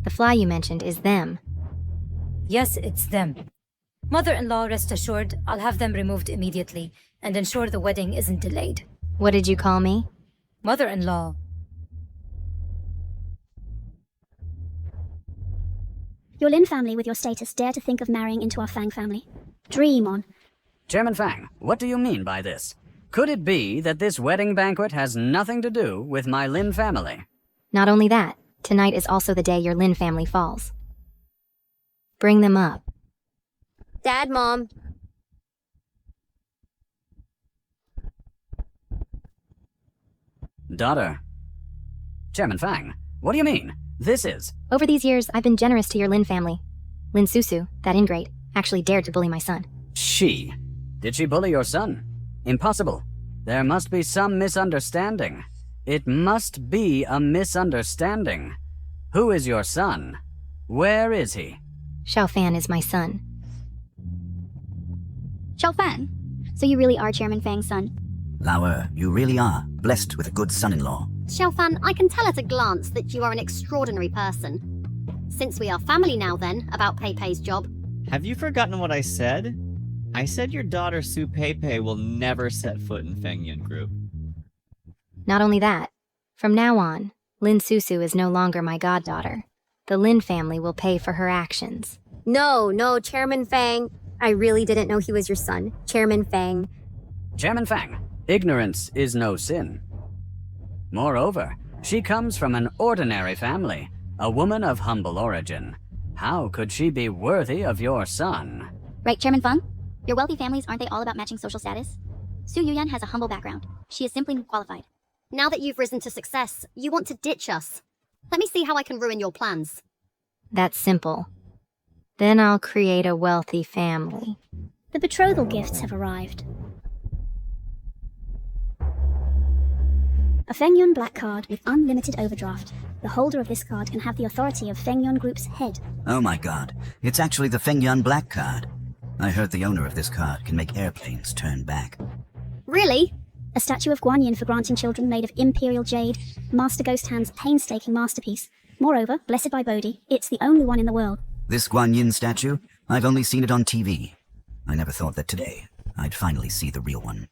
The fly you mentioned is them. Yes, it's them. Mother-in-law, rest assured, I'll have them removed immediately and ensure the wedding isn't delayed. What did you call me? Mother-in-law. Your Lin family with your status dare to think of marrying into our Fang family. Dream on. Chairman Fang, what do you mean by this? Could it be that this wedding banquet has nothing to do with my Lin family? Not only that, tonight is also the day your Lin family falls. Bring them up. Dad, Mom. Daughter. Chairman Fang, what do you mean? This is... Over these years, I've been generous to your Lin family. Lin Susu, that ingrate, actually dared to bully my son. She? Did she bully your son? Impossible. There must be some misunderstanding. It must be a misunderstanding. Who is your son? Where is he? Xiaofan is my son. Xiaofan, so you really are Chairman Fang's son? Lauer, you really are blessed with a good son-in-law. Xiaofan, I can tell at a glance that you are an extraordinary person. Since we are family now then, about Pei-Pei's job. Have you forgotten what I said? I said your daughter Su Pei-Pei will never set foot in Fengyun Group. Not only that, from now on, Lin Susu is no longer my goddaughter. The Lin family will pay for her actions. No, Chairman Fang. I really didn't know he was your son. Chairman Fang. Chairman Fang, ignorance is no sin. Moreover, she comes from an ordinary family, a woman of humble origin. How could she be worthy of your son? Right, Chairman Fang? Your wealthy families, aren't they all about matching social status? Su Yuyan has a humble background. She is simply qualified. Now that you've risen to success, you want to ditch us. Let me see how I can ruin your plans. That's simple. Then I'll create a wealthy family. The betrothal gifts have arrived. A Fengyun black card with unlimited overdraft. The holder of this card can have the authority of Fengyun Group's head. Oh my god, it's actually the Fengyun Black card. I heard the owner of this card can make airplanes turn back. Really? A statue of Guanyin for granting children made of imperial jade. Master Ghost Hand's painstaking masterpiece. Moreover, blessed by Bodhi, it's the only one in the world. This Guanyin statue? I've only seen it on TV. I never thought that today I'd finally see the real one.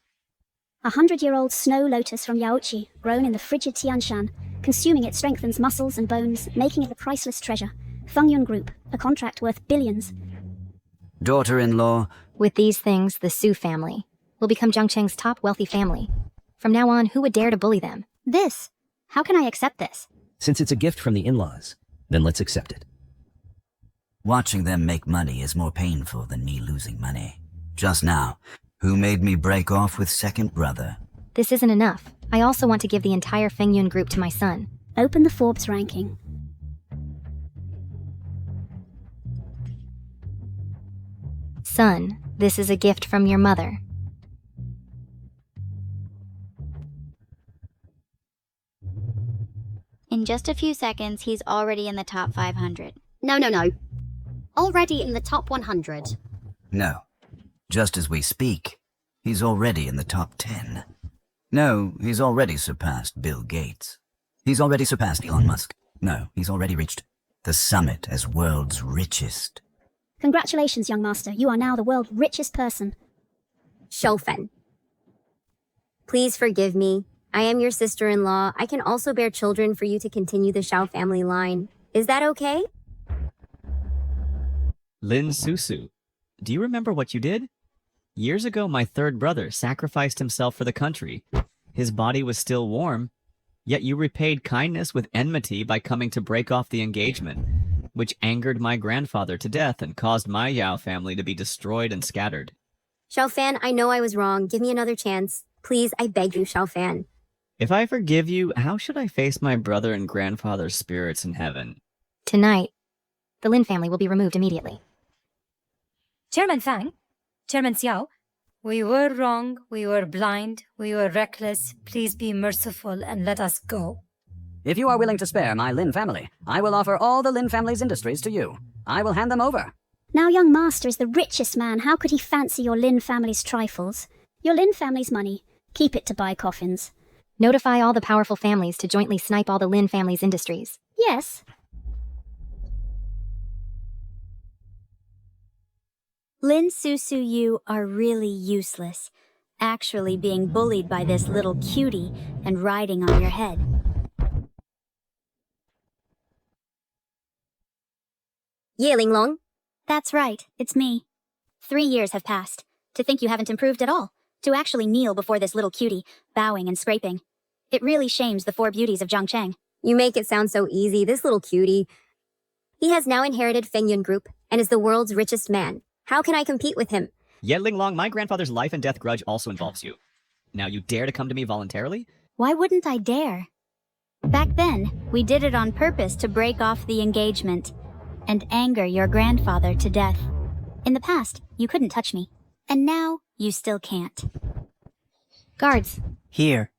100-year-old snow lotus from Yaochi, grown in the frigid Tianshan. Consuming it strengthens muscles and bones, making it a priceless treasure. Fengyun Group, a contract worth billions. Daughter-in-law. With these things, the Su family will become Zhangcheng's top wealthy family. From now on, who would dare to bully them? This? How can I accept this? Since it's a gift from the in-laws, then let's accept it. Watching them make money is more painful than me losing money. Just now, who made me break off with second brother? This isn't enough. I also want to give the entire Fengyun Group to my son. Open the Forbes ranking. Son, this is a gift from your mother. In just a few seconds, he's already in the top 500. No. Already in the top 100. No. Just as we speak, he's already in the top 10. No, he's already surpassed Bill Gates. He's already surpassed Elon Musk. No, he's already reached the summit as world's richest. Congratulations, young master. You are now the world's richest person. Shofen. Please forgive me. I am your sister-in-law. I can also bear children for you to continue the Xiao family line. Is that okay? Lin Susu, do you remember what you did? Years ago, my third brother sacrificed himself for the country. His body was still warm, yet you repaid kindness with enmity by coming to break off the engagement, which angered my grandfather to death and caused my Yao family to be destroyed and scattered. Xiaofan, I know I was wrong. Give me another chance. Please, I beg you, Xiaofan. If I forgive you, how should I face my brother and grandfather's spirits in heaven? Tonight, the Lin family will be removed immediately. Chairman Fang, Chairman Xiao, we were wrong, we were blind, we were reckless. Please be merciful and let us go. If you are willing to spare my Lin family, I will offer all the Lin family's industries to you. I will hand them over. Now young master is the richest man. How could he fancy your Lin family's trifles? Your Lin family's money. Keep it to buy coffins. Notify all the powerful families to jointly snipe all the Lin family's industries. Yes. Lin Susu, you are really useless. Actually being bullied by this little cutie and riding on your head. Ye Linglong? That's right, it's me. 3 years have passed. To think you haven't improved at all. To actually kneel before this little cutie, bowing and scraping. It really shames the 4 beauties of Zhongcheng. You make it sound so easy, this little cutie. He has now inherited Fengyun Group and is the world's richest man. How can I compete with him? Ye Linglong, my grandfather's life and death grudge also involves you. Now you dare to come to me voluntarily? Why wouldn't I dare? Back then, we did it on purpose to break off the engagement and anger your grandfather to death. In the past, you couldn't touch me. And now, you still can't. Guards. Here.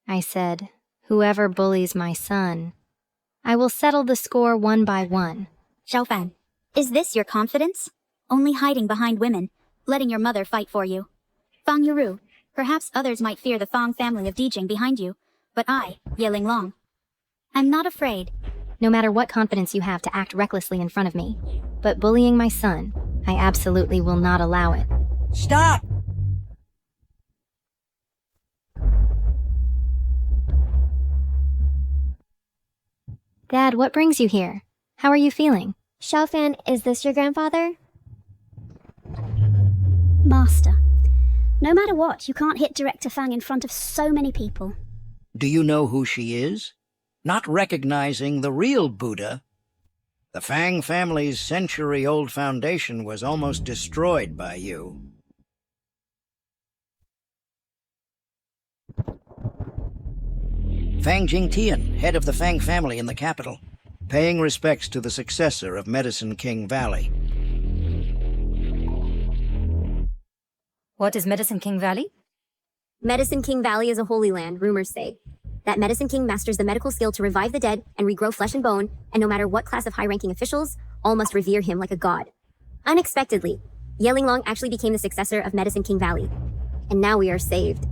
I said, whoever bullies my son, I will settle the score 1 by 1. Xiaofan, is this your confidence? Only hiding behind women, letting your mother fight for you. Fang Yuru, perhaps others might fear the Fang family of Dijing behind you, but I, Ye Linglong, I'm not afraid. No matter what confidence you have to act recklessly in front of me, but bullying my son, I absolutely will not allow it. Stop! Dad, what brings you here? How are you feeling? Xiaofan, is this your grandfather? Master. No matter what, you can't hit Director Fang in front of so many people. Do you know who she is? Not recognizing the real Buddha. The Fang family's century-old foundation was almost destroyed by you. Fang Jingtian, head of the Fang family in the capital, paying respects to the successor of Medicine King Valley. What is Medicine King Valley? Medicine King Valley is a holy land, rumors say. That Medicine King masters the medical skill to revive the dead and regrow flesh and bone, and no matter what class of high-ranking officials, all must revere him like a god. Unexpectedly, Ye Linglong actually became the successor of Medicine King Valley. And now we are saved.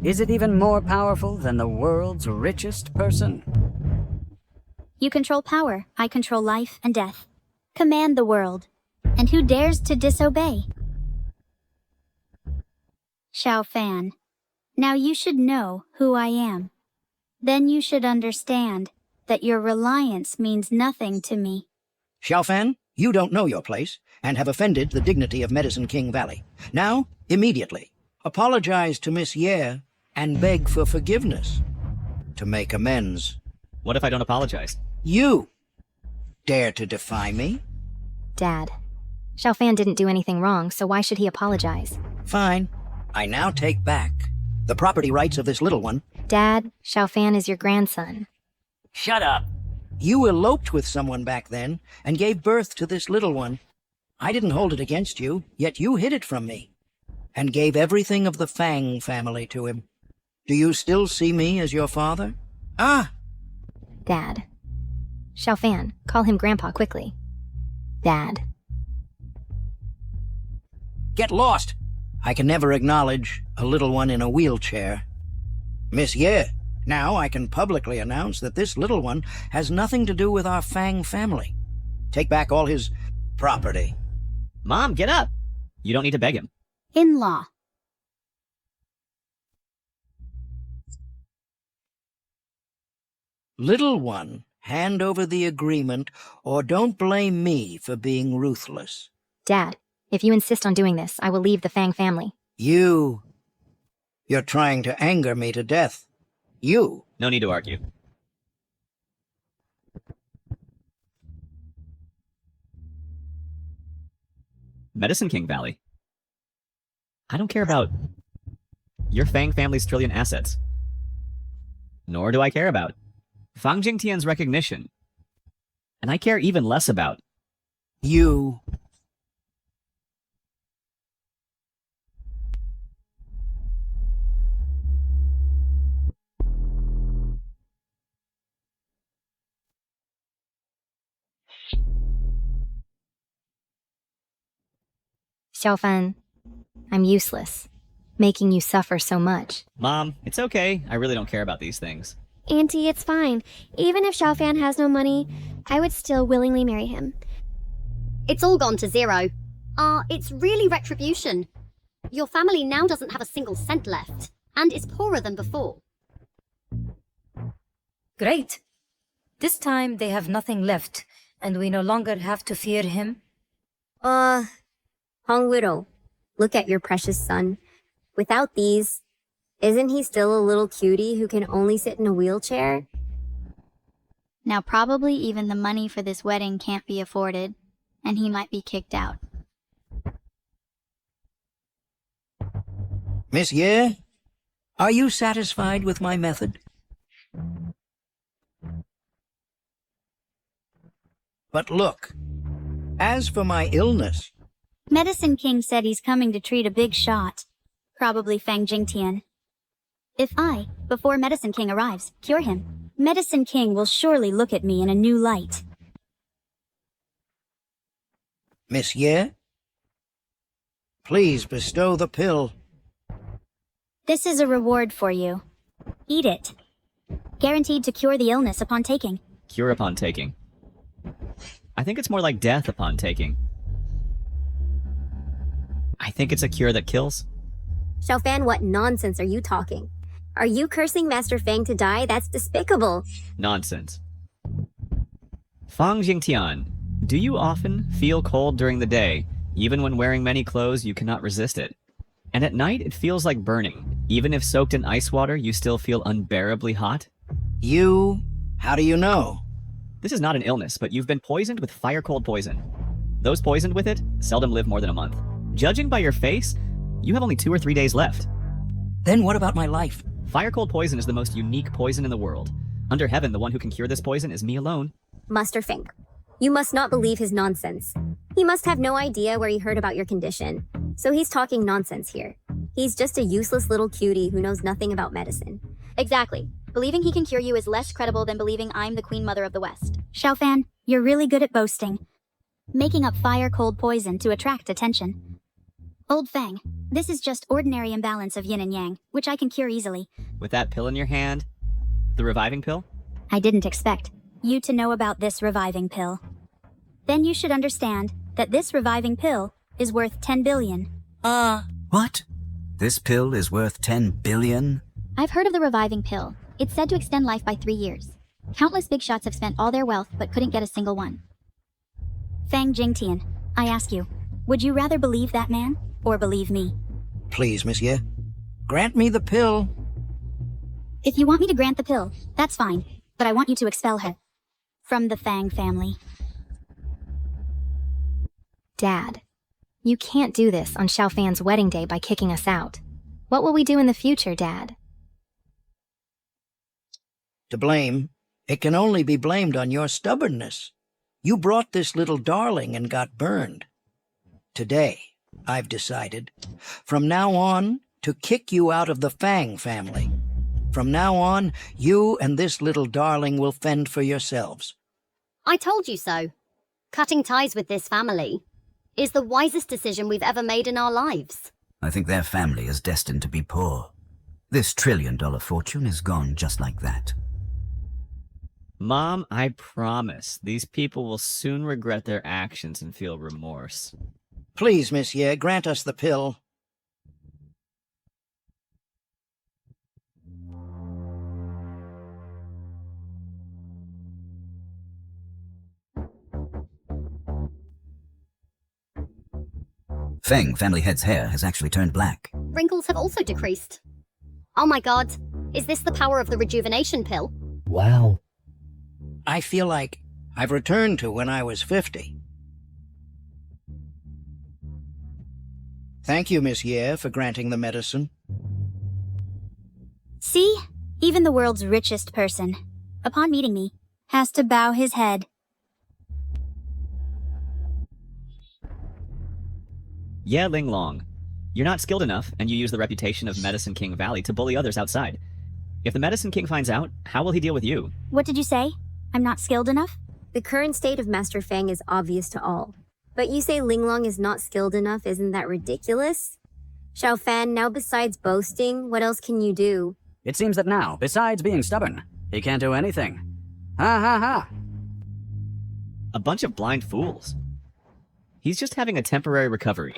Is it even more powerful than the world's richest person? You control power, I control life and death. Command the world. And who dares to disobey? Xiaofan, now you should know who I am. Then you should understand that your reliance means nothing to me. Xiaofan, you don't know your place, and have offended the dignity of Medicine King Valley. Now, immediately, apologize to Miss Ye and beg for forgiveness. To make amends. What if I don't apologize? You dare to defy me? Dad, Xiaofan didn't do anything wrong, so why should he apologize? Fine. I now take back the property rights of this little one. Dad, Xiaofan is your grandson. Shut up. You eloped with someone back then and gave birth to this little one. I didn't hold it against you, yet you hid it from me, and gave everything of the Fang family to him. Do you still see me as your father? Ah! Dad. Xiaofan, call him Grandpa quickly. Dad. Get lost! I can never acknowledge a little one in a wheelchair. Miss Ye, now I can publicly announce that this little one has nothing to do with our Fang family. Take back all his property. Mom, get up! You don't need to beg him. In-law. Little one, hand over the agreement, or don't blame me for being ruthless. Dad, if you insist on doing this, I will leave the Fang family. You're trying to anger me to death. You. No need to argue. Medicine King Valley. I don't care about your Fang family's trillion assets. Nor do I care about Fang Jingtian's recognition. And I care even less about you. Xiaofan, I'm useless, making you suffer so much. Mom, it's okay. I really don't care about these things. Auntie, it's fine. Even if Xiaofan has no money, I would still willingly marry him. It's all gone to zero. It's really retribution. Your family now doesn't have a single cent left, and is poorer than before. Great. This time they have nothing left, and we no longer have to fear him. Hong Widow, look at your precious son. Without these, isn't he still a little cutie who can only sit in a wheelchair? Now probably even the money for this wedding can't be afforded, and he might be kicked out. Miss Ye, are you satisfied with my method? But look, as for my illness... Medicine King said he's coming to treat a big shot. Probably Fang Jingtian. If I, before Medicine King arrives, cure him, Medicine King will surely look at me in a new light. Miss Ye, please bestow the pill. This is a reward for you. Eat it. Guaranteed to cure the illness upon taking. Cure upon taking. I think it's more like death upon taking. I think it's a cure that kills. Xiaofan, what nonsense are you talking? Are you cursing Master Fang to die? That's despicable. Nonsense. Fang Jingtian, do you often feel cold during the day? Even when wearing many clothes, you cannot resist it. And at night, it feels like burning. Even if soaked in ice water, you still feel unbearably hot? How do you know? This is not an illness, but you've been poisoned with fire-cold poison. Those poisoned with it seldom live more than a month. Judging by your face, you have only 2 or 3 days left. Then what about my life? Fire-cold poison is the most unique poison in the world. Under heaven, the one who can cure this poison is me alone. Master Fang, you must not believe his nonsense. He must have no idea where he heard about your condition. So he's talking nonsense here. He's just a useless little cutie who knows nothing about medicine. Exactly. Believing he can cure you is less credible than believing I'm the Queen Mother of the West. Xiaofan, you're really good at boasting. Making up fire-cold poison to attract attention. Old Fang, this is just ordinary imbalance of yin and yang, which I can cure easily. With that pill in your hand? The reviving pill? I didn't expect you to know about this reviving pill. Then you should understand that this reviving pill is worth 10 billion. What? This pill is worth 10 billion? I've heard of the reviving pill. It's said to extend life by 3 years. Countless big shots have spent all their wealth but couldn't get a single one. Fang Jingtian, I ask you, would you rather believe that man or believe me? Please, Miss Ye, grant me the pill. If you want me to grant the pill, that's fine, but I want you to expel her from the Fang family. Dad, you can't do this on Xiaofan's wedding day by kicking us out. What will we do in the future, Dad? To blame, it can only be blamed on your stubbornness. You brought this little darling and got burned. Today, I've decided, from now on, to kick you out of the Fang family. From now on, you and this little darling will fend for yourselves. I told you so. Cutting ties with this family is the wisest decision we've ever made in our lives. I think their family is destined to be poor. This trillion-dollar fortune is gone just like that. Mom, I promise, these people will soon regret their actions and feel remorse. Please, Monsieur, grant us the pill. Feng family head's hair has actually turned black. Wrinkles have also decreased. Oh my god, is this the power of the rejuvenation pill? Wow. I feel like I've returned to when I was 50. Thank you, Monsieur, for granting the medicine. See? Even the world's richest person, upon meeting me, has to bow his head. Yeah, Ling Long. You're not skilled enough, and you use the reputation of Medicine King Valley to bully others outside. If the Medicine King finds out, how will he deal with you? What did you say? I'm not skilled enough? The current state of Master Fang is obvious to all. But you say Linglong is not skilled enough, isn't that ridiculous? Xiao Fan, now besides boasting, what else can you do? It seems that now, besides being stubborn, he can't do anything. Ha ha ha! A bunch of blind fools. He's just having a temporary recovery.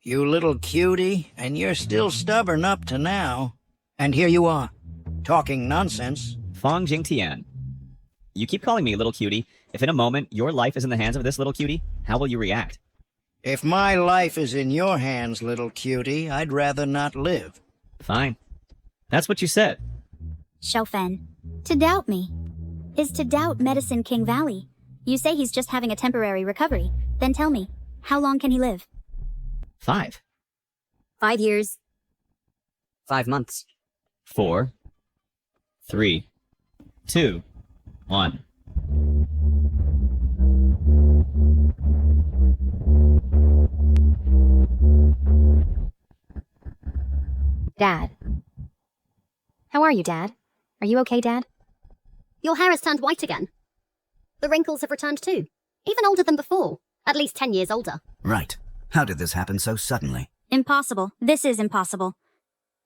You little cutie, and you're still stubborn up to now. And here you are, talking nonsense. Fong Jingtian. You keep calling me little cutie. If in a moment your life is in the hands of this little cutie, how will you react? If my life is in your hands, little cutie, I'd rather not live. Fine. That's what you said. Xiaofen, to doubt me is to doubt Medicine King Valley. You say he's just having a temporary recovery. Then tell me, how long can he live? 5. 5 years. 5 months. 4, 3, 2, 1. Dad. How are you, Dad? Are you okay, Dad? Your hair has turned white again. The wrinkles have returned too. Even older than before. At least 10 years older. Right. How did this happen so suddenly? Impossible. This is impossible.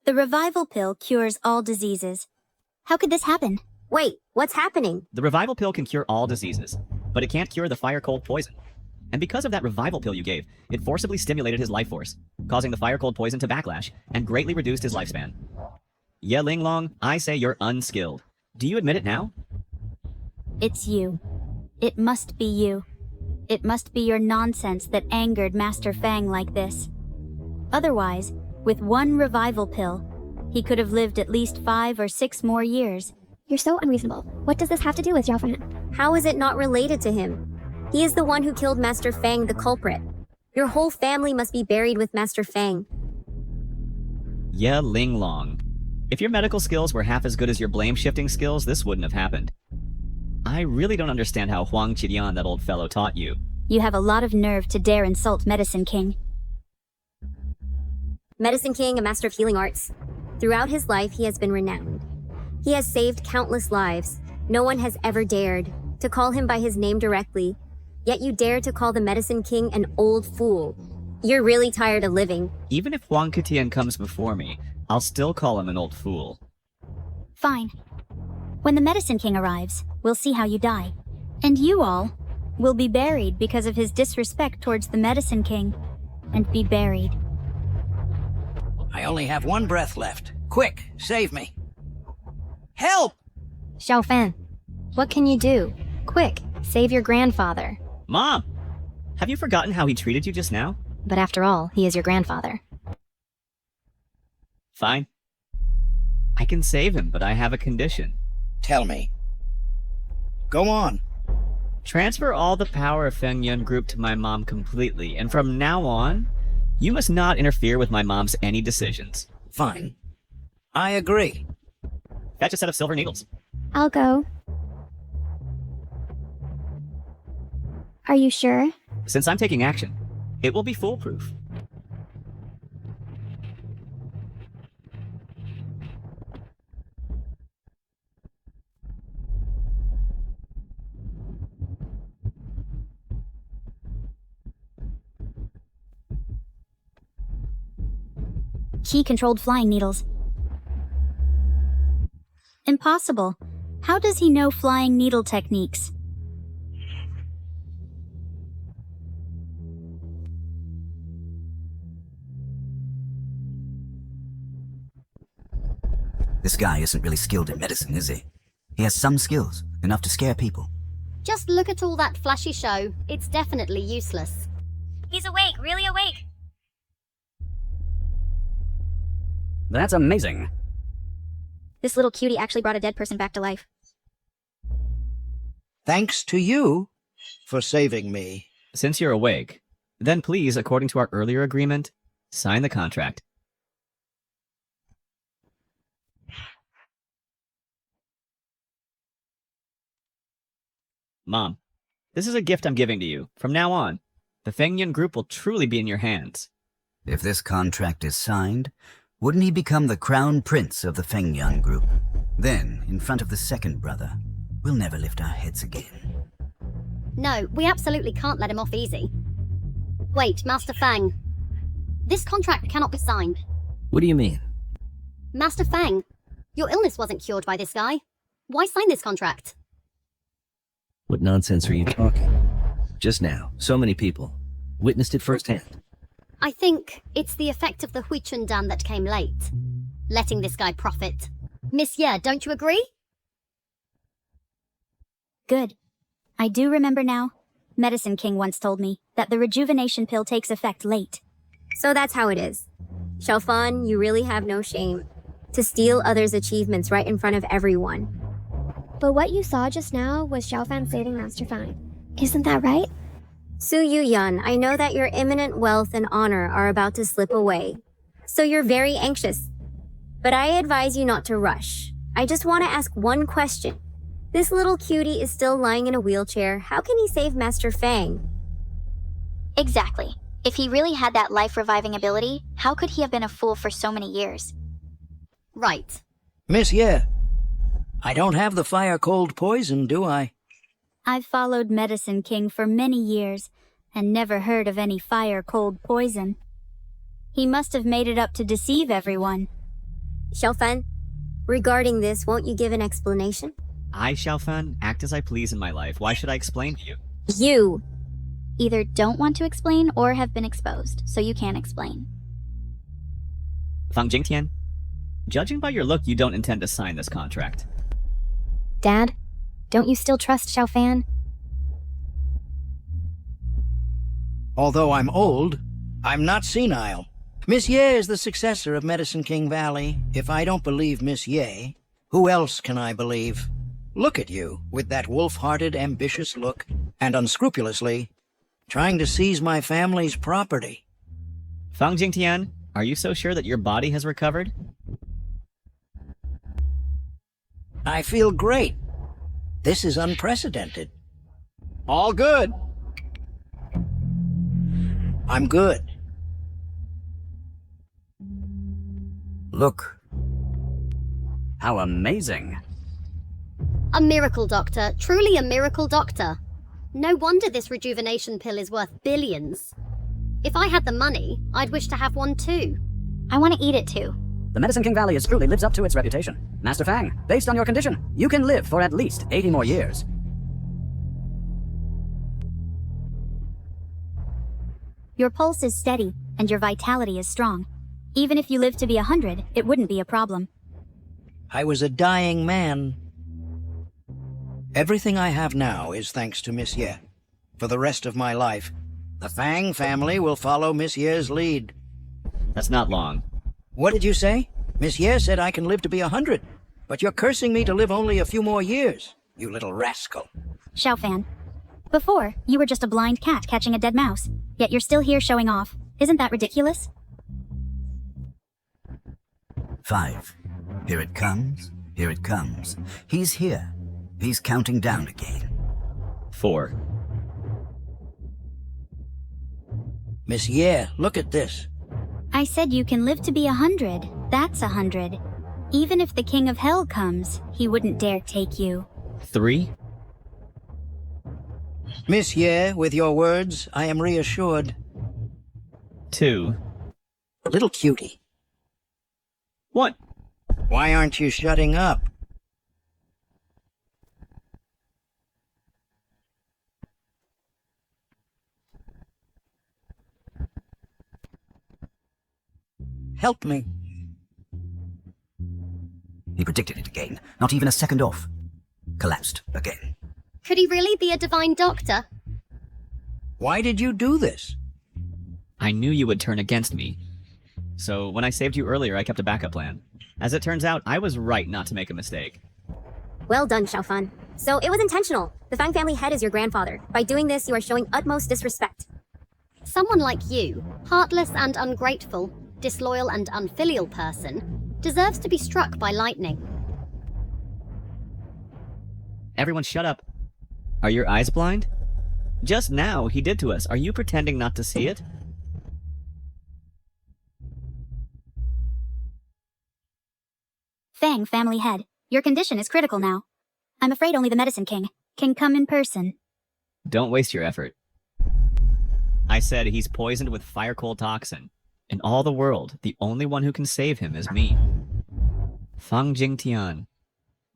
The revival pill cures all diseases. How could this happen? Wait, what's happening? The revival pill can cure all diseases, but it can't cure the fire-cold poison. And because of that revival pill you gave, it forcibly stimulated his life force, causing the fire-cold poison to backlash and greatly reduced his lifespan. Yeah, Ling Long, I say you're unskilled. Do you admit it now? It's you. It must be you. It must be your nonsense that angered Master Fang like this. Otherwise, with one revival pill, he could have lived at least 5 or 6 more years. You're so unreasonable. What does this have to do with Xiao Fan? How is it not related to him? He is the one who killed Master Fang, the culprit. Your whole family must be buried with Master Fang. Yeah, Ling Long. If your medical skills were half as good as your blame-shifting skills, this wouldn't have happened. I really don't understand how Huang Qidian, that old fellow, taught you. You have a lot of nerve to dare insult Medicine King. Medicine King, a master of healing arts. Throughout his life, he has been renowned. He has saved countless lives. No one has ever dared to call him by his name directly. Yet you dare to call the Medicine King an old fool. You're really tired of living. Even if Huang Qidian comes before me, I'll still call him an old fool. Fine. When the Medicine King arrives, we'll see how you die. And you all will be buried because of his disrespect towards the Medicine King. And be buried. I only have one breath left. Quick, save me. Help! Xiao Fan, what can you do? Quick, save your grandfather. Mom! Have you forgotten how he treated you just now? But after all, he is your grandfather. Fine. I can save him, but I have a condition. Tell me. Go on. Transfer all the power of Feng Yun Group to my mom completely, and from now on, you must not interfere with my mom's any decisions. Fine. I agree. Fetch a set of silver needles. I'll go. Are you sure? Since I'm taking action, It will be foolproof. Key-controlled flying needles. Impossible. How does he know flying needle techniques? This guy isn't really skilled in medicine, is he? He has some skills, enough to scare people. Just look at all that flashy show. It's definitely useless. He's awake, really awake. That's amazing. This little cutie actually brought a dead person back to life. Thanks to you for saving me. Since you're awake, then please, according to our earlier agreement, sign the contract. Mom, this is a gift I'm giving to you. From now on, the Fengyun Group will truly be in your hands. If this contract is signed, wouldn't he become the crown prince of the Fengyun Group? Then, in front of the second brother, we'll never lift our heads again. No, we absolutely can't let him off easy. Wait, Master Fang. This contract cannot be signed. What do you mean? Master Fang, your illness wasn't cured by this guy. Why sign this contract? What nonsense are you talking? Just now, so many people witnessed it firsthand. I think it's the effect of the Huichun Dan that came late. Letting this guy profit. Miss Ye, don't you agree? Good. I do remember now. Medicine King once told me that the rejuvenation pill takes effect late. So that's how it is. Xiaofan, you really have no shame. To steal others' achievements right in front of everyone. But what you saw just now was Xiaofan saving Master Fang. Isn't that right? Su Yuyan, I know that your imminent wealth and honor are about to slip away. So you're very anxious. But I advise you not to rush. I just want to ask one question. This little cutie is still lying in a wheelchair. How can he save Master Fang? Exactly. If he really had that life-reviving ability, how could he have been a fool for so many years? Right. Miss Ye, I don't have the fire-cold poison, do I? I've followed Medicine King for many years and never heard of any fire-cold poison. He must have made it up to deceive everyone. Xiaofan, regarding this, won't you give an explanation? I, Xiaofan, act as I please in my life. Why should I explain to you? You! Either don't want to explain or have been exposed, so you can't explain. Fang Jingtian, judging by your look, you don't intend to sign this contract. Dad, don't you still trust Xiaofan? Although I'm old, I'm not senile. Miss Ye is the successor of Medicine King Valley. If I don't believe Miss Ye, who else can I believe? Look at you, with that wolf-hearted, ambitious look, and unscrupulously trying to seize my family's property. Fang Jingtian, are you so sure that your body has recovered? I feel great. This is unprecedented. All good. I'm good. Look. How amazing. A miracle doctor. Truly a miracle doctor. No wonder this rejuvenation pill is worth billions. If I had the money, I'd wish to have one too. I want to eat it too. The Medicine King Valley truly lives up to its reputation. Master Fang, based on your condition, you can live for at least 80 more years. Your pulse is steady, and your vitality is strong. Even if you live to be 100, it wouldn't be a problem. I was a dying man. Everything I have now is thanks to Miss Ye. For the rest of my life, the Fang family will follow Miss Ye's lead. That's not long. What did you say? Miss Ye said I can live to be 100, but you're cursing me to live only a few more years, you little rascal. Xiaofan, before, you were just a blind cat catching a dead mouse, yet you're still here showing off. Isn't that ridiculous? 5. Here it comes. Here it comes. He's here. He's counting down again. 4. Miss Ye, look at this. I said you can live to be 100. That's 100. Even if the King of Hell comes, he wouldn't dare take you. 3? Miss Ye, with your words, I am reassured. 2. Little cutie. What? Why aren't you shutting up? Help me. He predicted it again, not even a second off. Collapsed again. Could he really be a divine doctor? Why did you do this? I knew you would turn against me. So when I saved you earlier, I kept a backup plan. As it turns out, I was right not to make a mistake. Well done, Xiaofan. So it was intentional. The Fang family head is your grandfather. By doing this, you are showing utmost disrespect. Someone like you, heartless and ungrateful, disloyal and unfilial person, deserves to be struck by lightning. Everyone shut up. Are your eyes blind? Just now, he did to us. Are you pretending not to see it? Fang family head, your condition is critical now. I'm afraid only the Medicine King can come in person. Don't waste your effort. I said he's poisoned with fire coal toxin. In all the world, the only one who can save him is me. Fang Jingtian.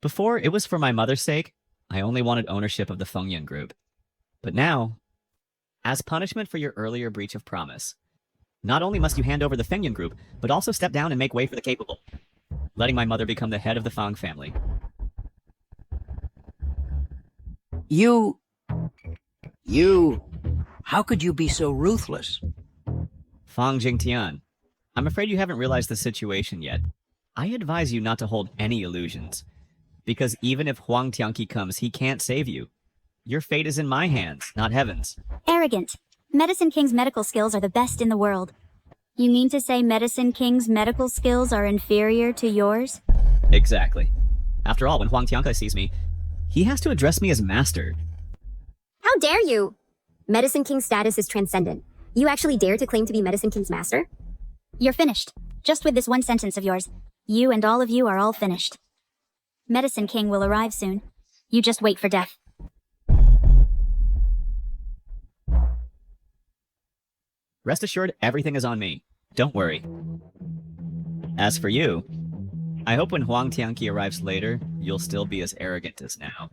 Before, it was for my mother's sake. I only wanted ownership of the Fengyun group. But now, as punishment for your earlier breach of promise, not only must you hand over the Fengyun group, but also step down and make way for the capable, letting my mother become the head of the Fang family. You... How could you be so ruthless? Fang Jingtian, I'm afraid you haven't realized the situation yet. I advise you not to hold any illusions, because even if Huang Tianqi comes, he can't save you. Your fate is in my hands, not heaven's. Arrogant. Medicine King's medical skills are the best in the world. You mean to say Medicine King's medical skills are inferior to yours? Exactly. After all, when Huang Tianqi sees me, he has to address me as master. How dare you? Medicine King's status is transcendent. You actually dare to claim to be Medicine King's master? You're finished. Just with this one sentence of yours. You and all of you are all finished. Medicine King will arrive soon. You just wait for death. Rest assured, everything is on me. Don't worry. As for you, I hope when Huang Tianqi arrives later, you'll still be as arrogant as now.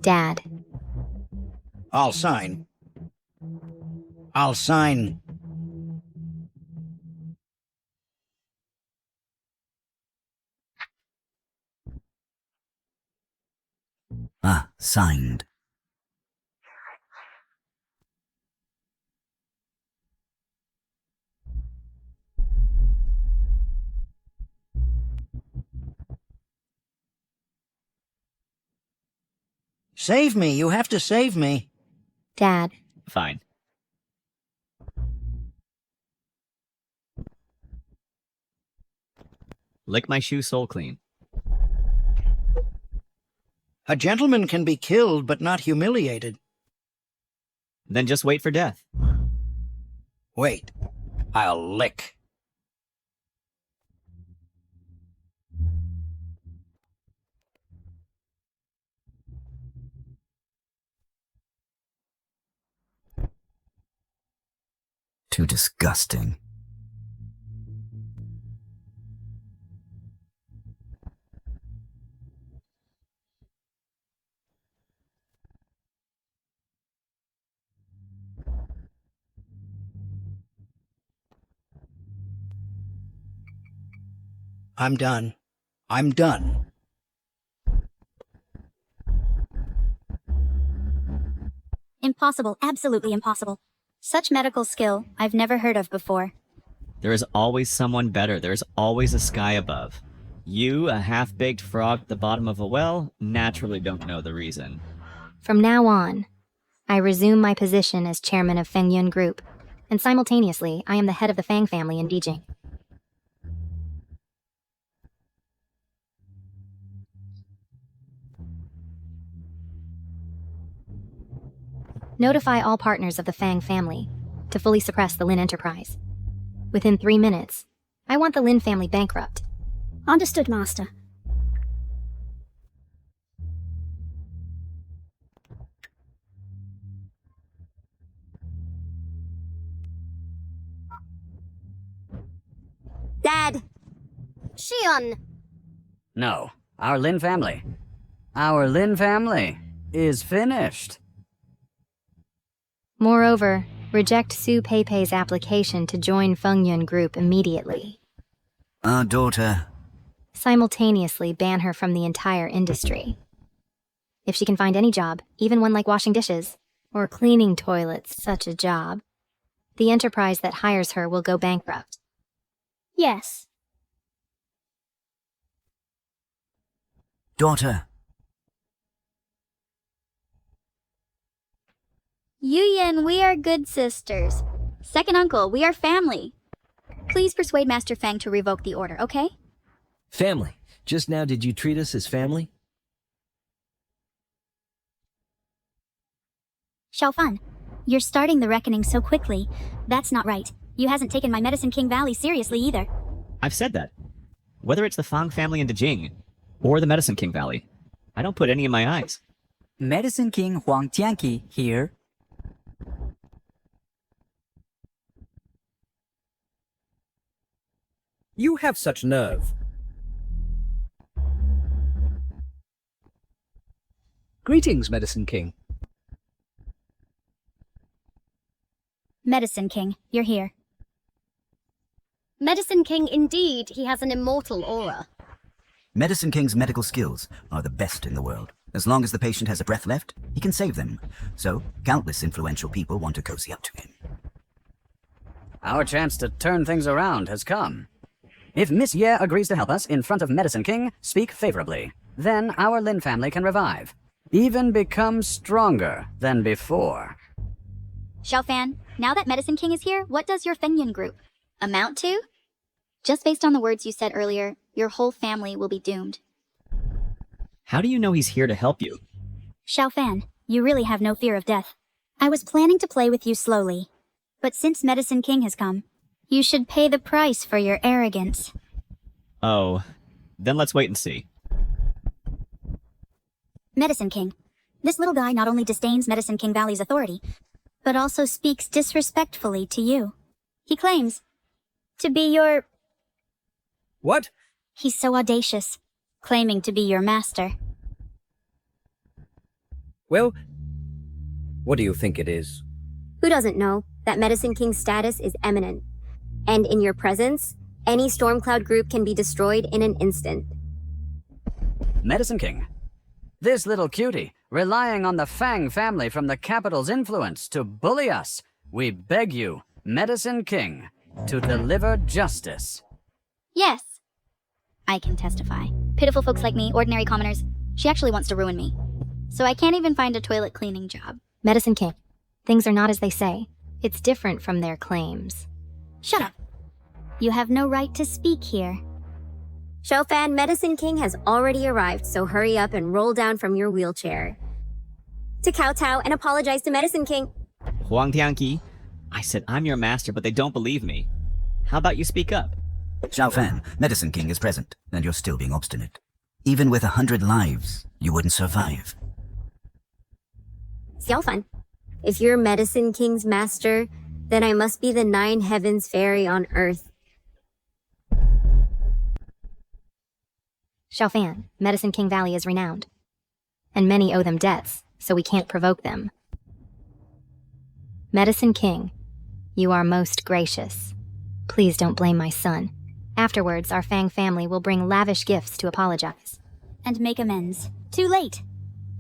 Dad. I'll sign. Ah, signed. Save me. You have to save me. Dad. Fine. Lick my shoe sole clean. A gentleman can be killed, but not humiliated. Then just wait for death. Wait. I'll lick. Too disgusting. I'm done. I'm done. Impossible, absolutely impossible. Such medical skill I've never heard of before. There is always someone better. There is always a sky above. You, a half-baked frog at the bottom of a well, naturally don't know the reason. From now on, I resume my position as chairman of Fengyun Group, and simultaneously, I am the head of the Fang family in Dijing. Notify all partners of the Fang family to fully suppress the Lin enterprise. Within 3 minutes, I want the Lin family bankrupt. Understood, Master. Dad! Shion! No, our Lin family. Our Lin family is finished. Moreover, reject Su Peipei's application to join Fengyun Group immediately. Our daughter. Simultaneously ban her from the entire industry. If she can find any job, even one like washing dishes, or cleaning toilets, such a job, the enterprise that hires her will go bankrupt. Yes. Daughter. Yuyan, we are good sisters. Second uncle, we are family. Please persuade Master Fang to revoke the order, okay? Family. Just now did you treat us as family? Xiaofan, you're starting the reckoning so quickly. That's not right. You hasn't taken my Medicine King Valley seriously either. I've said that. Whether it's the Fang family in Dejing, or the Medicine King Valley, I don't put any in my eyes. Medicine King Huang Tianqi here. You have such nerve. Greetings, Medicine King. Medicine King, you're here. Medicine King, indeed, he has an immortal aura. Medicine King's medical skills are the best in the world. As long as the patient has a breath left, he can save them. So, countless influential people want to cozy up to him. Our chance to turn things around has come. If Miss Ye agrees to help us in front of Medicine King, speak favorably. Then our Lin family can revive. Even become stronger than before. Xiaofan, now that Medicine King is here, what does your Fengyun group amount to? Just based on the words you said earlier, your whole family will be doomed. How do you know he's here to help you? Xiaofan, you really have no fear of death. I was planning to play with you slowly, but since Medicine King has come, you should pay the price for your arrogance. Oh, then let's wait and see. Medicine King, this little guy not only disdains Medicine King Valley's authority, but also speaks disrespectfully to you. He claims to be your... What? He's so audacious, claiming to be your master. Well, what do you think it is? Who doesn't know that Medicine King's status is eminent? And in your presence, any Stormcloud group can be destroyed in an instant. Medicine King. This little cutie, relying on the Fang family from the capital's influence to bully us. We beg you, Medicine King, to deliver justice. Yes. I can testify. Pitiful folks like me, ordinary commoners, she actually wants to ruin me. So I can't even find a toilet cleaning job. Medicine King, things are not as they say. It's different from their claims. Shut up. You have no right to speak here. Xiaofan, Medicine King has already arrived, so hurry up and roll down from your wheelchair. To kowtow and apologize to Medicine King. Huang Tianqi, I said I'm your master, but they don't believe me. How about you speak up? Xiaofan, Medicine King is present, and you're still being obstinate. Even with 100 lives, you wouldn't survive. Xiaofan, if you're Medicine King's master, then I must be the 9 heavens fairy on earth. Xiaofan, Medicine King Valley is renowned. And many owe them debts, so we can't provoke them. Medicine King, you are most gracious. Please don't blame my son. Afterwards, our Fang family will bring lavish gifts to apologize. And make amends. Too late.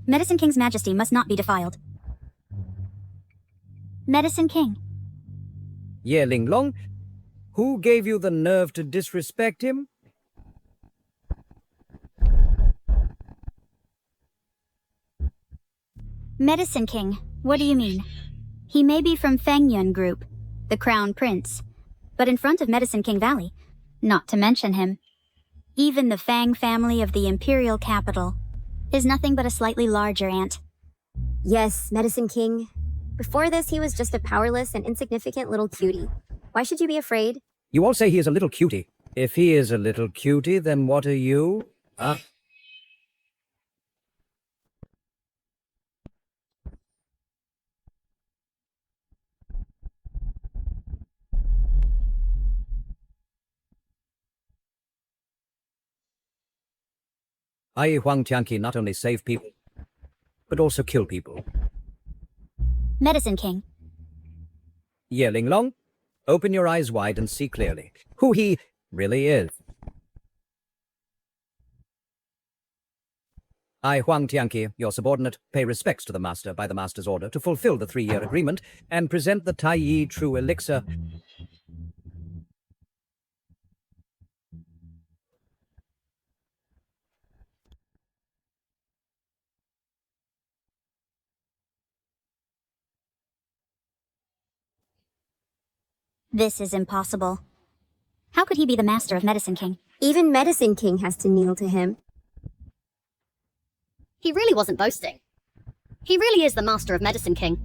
Medicine King's majesty must not be defiled. Medicine King. Ye Linglong, who gave you the nerve to disrespect him? Medicine King, what do you mean? He may be from Fengyun Group, the Crown Prince, but in front of Medicine King Valley, not to mention him, even the Fang family of the Imperial Capital is nothing but a slightly larger ant. Yes, Medicine King. Before this, he was just a powerless and insignificant little cutie. Why should you be afraid? You all say he is a little cutie. If he is a little cutie, then what are you? I, Huang Tianqi, not only save people, but also kill people. Medicine King. Ye Linglong, open your eyes wide and see clearly who he really is. I, Huang Tianqi, your subordinate, pay respects to the Master by the Master's order to fulfill the 3-year agreement and present the Tai Yi True Elixir. This is impossible. How could he be the master of Medicine King? Even Medicine King has to kneel to him. He really wasn't boasting. He really is the master of Medicine King.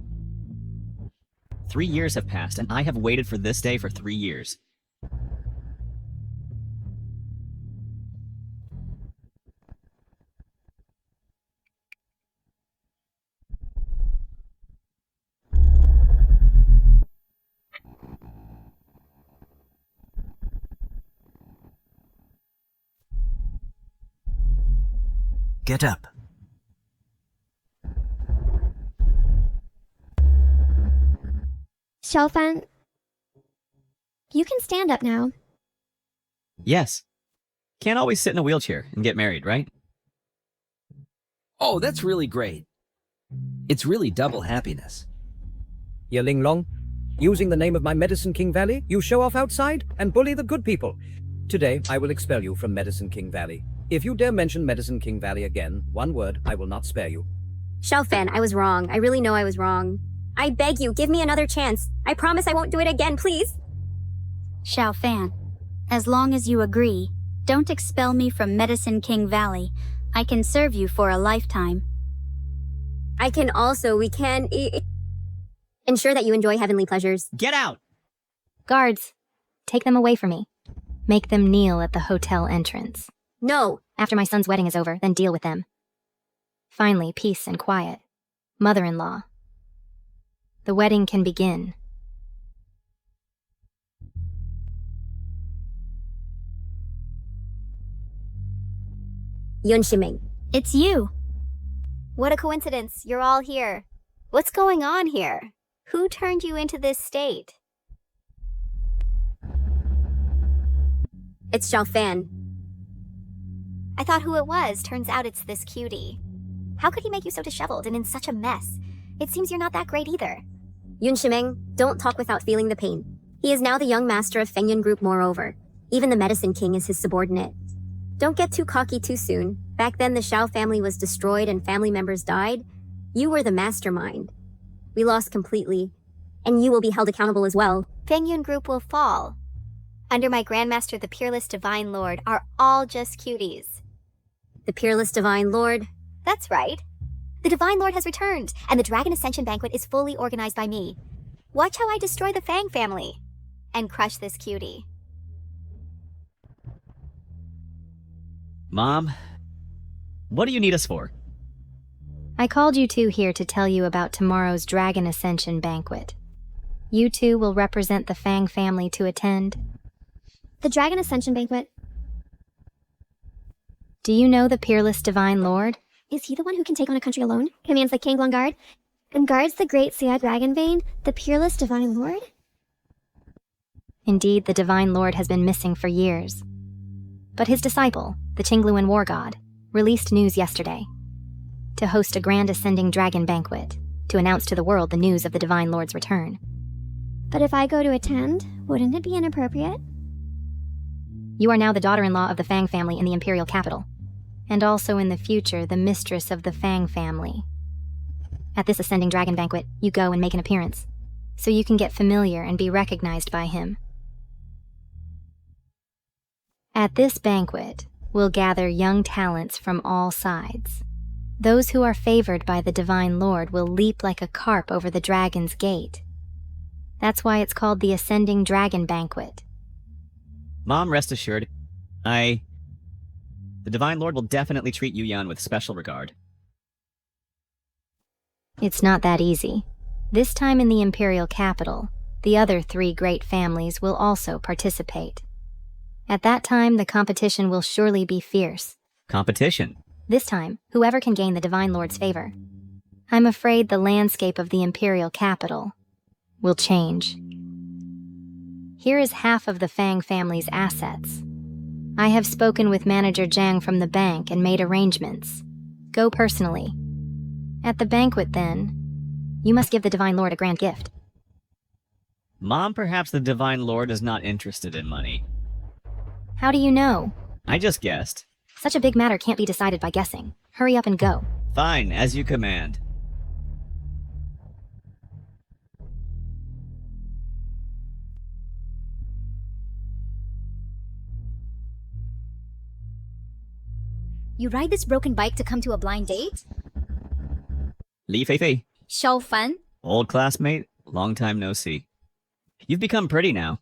3 years have passed, and I have waited for this day for 3 years. Get up. Xiaofan, you can stand up now. Yes. Can't always sit in a wheelchair and get married, right? Oh, that's really great. It's really double happiness. Ye Linglong, using the name of my Medicine King Valley, you show off outside and bully the good people. Today, I will expel you from Medicine King Valley. If you dare mention Medicine King Valley again, one word, I will not spare you. Xiaofan, I was wrong. I really know I was wrong. I beg you, give me another chance. I promise I won't do it again, please. Xiaofan, as long as you agree, don't expel me from Medicine King Valley. I can serve you for a lifetime. We can ensure that you enjoy heavenly pleasures. Get out! Guards, take them away from me. Make them kneel at the hotel entrance. No! After my son's wedding is over, then deal with them. Finally, peace and quiet. Mother-in-law. The wedding can begin. Yun Shiming. It's you! What a coincidence. You're all here. What's going on here? Who turned you into this state? It's Xiaofan. I thought who it was. Turns out it's this cutie. How could he make you so disheveled and in such a mess? It seems you're not that great either. Yun Shiming, don't talk without feeling the pain. He is now the young master of Fengyun Group moreover. Even the Medicine King is his subordinate. Don't get too cocky too soon. Back then the Xiao family was destroyed and family members died. You were the mastermind. We lost completely. And you will be held accountable as well. Fengyun Group will fall. Under my Grandmaster, the Peerless Divine Lord, are all just cuties. The Peerless Divine Lord? That's right. The Divine Lord has returned, and the Dragon Ascension Banquet is fully organized by me. Watch how I destroy the Fang family and crush this cutie. Mom, what do you need us for? I called you two here to tell you about tomorrow's Dragon Ascension Banquet. You two will represent the Fang family to attend. The Dragon Ascension Banquet. Do you know the Peerless Divine Lord? Is he the one who can take on a country alone? Commands the Kanglang Guard? And guards the great Xia Dragonbane, the Peerless Divine Lord? Indeed, the Divine Lord has been missing for years. But his disciple, the Qingluan War God, released news yesterday to host a grand ascending dragon banquet to announce to the world the news of the Divine Lord's return. But if I go to attend, wouldn't it be inappropriate? You are now the daughter-in-law of the Fang family in the Imperial capital, and also in the future the mistress of the Fang family. At this ascending dragon banquet, you go and make an appearance, so you can get familiar and be recognized by him. At this banquet, we'll gather young talents from all sides. Those who are favored by the Divine Lord will leap like a carp over the dragon's gate. That's why it's called the Ascending Dragon Banquet. Mom, rest assured, the Divine Lord will definitely treat Yu Yan with special regard. It's not that easy. This time in the imperial capital, the other 3 great families will also participate. At that time, the competition will surely be fierce. Competition? This time, whoever can gain the Divine Lord's favor. I'm afraid the landscape of the imperial capital will change. Here is half of the Fang family's assets. I have spoken with Manager Jiang from the bank and made arrangements. Go personally. At the banquet, then, you must give the Divine Lord a grand gift. Mom, perhaps the Divine Lord is not interested in money. How do you know? I just guessed. Such a big matter can't be decided by guessing. Hurry up and go. Fine, as you command. You ride this broken bike to come to a blind date? Li Feifei. Xiao Fan? Old classmate, long time no see. You've become pretty now.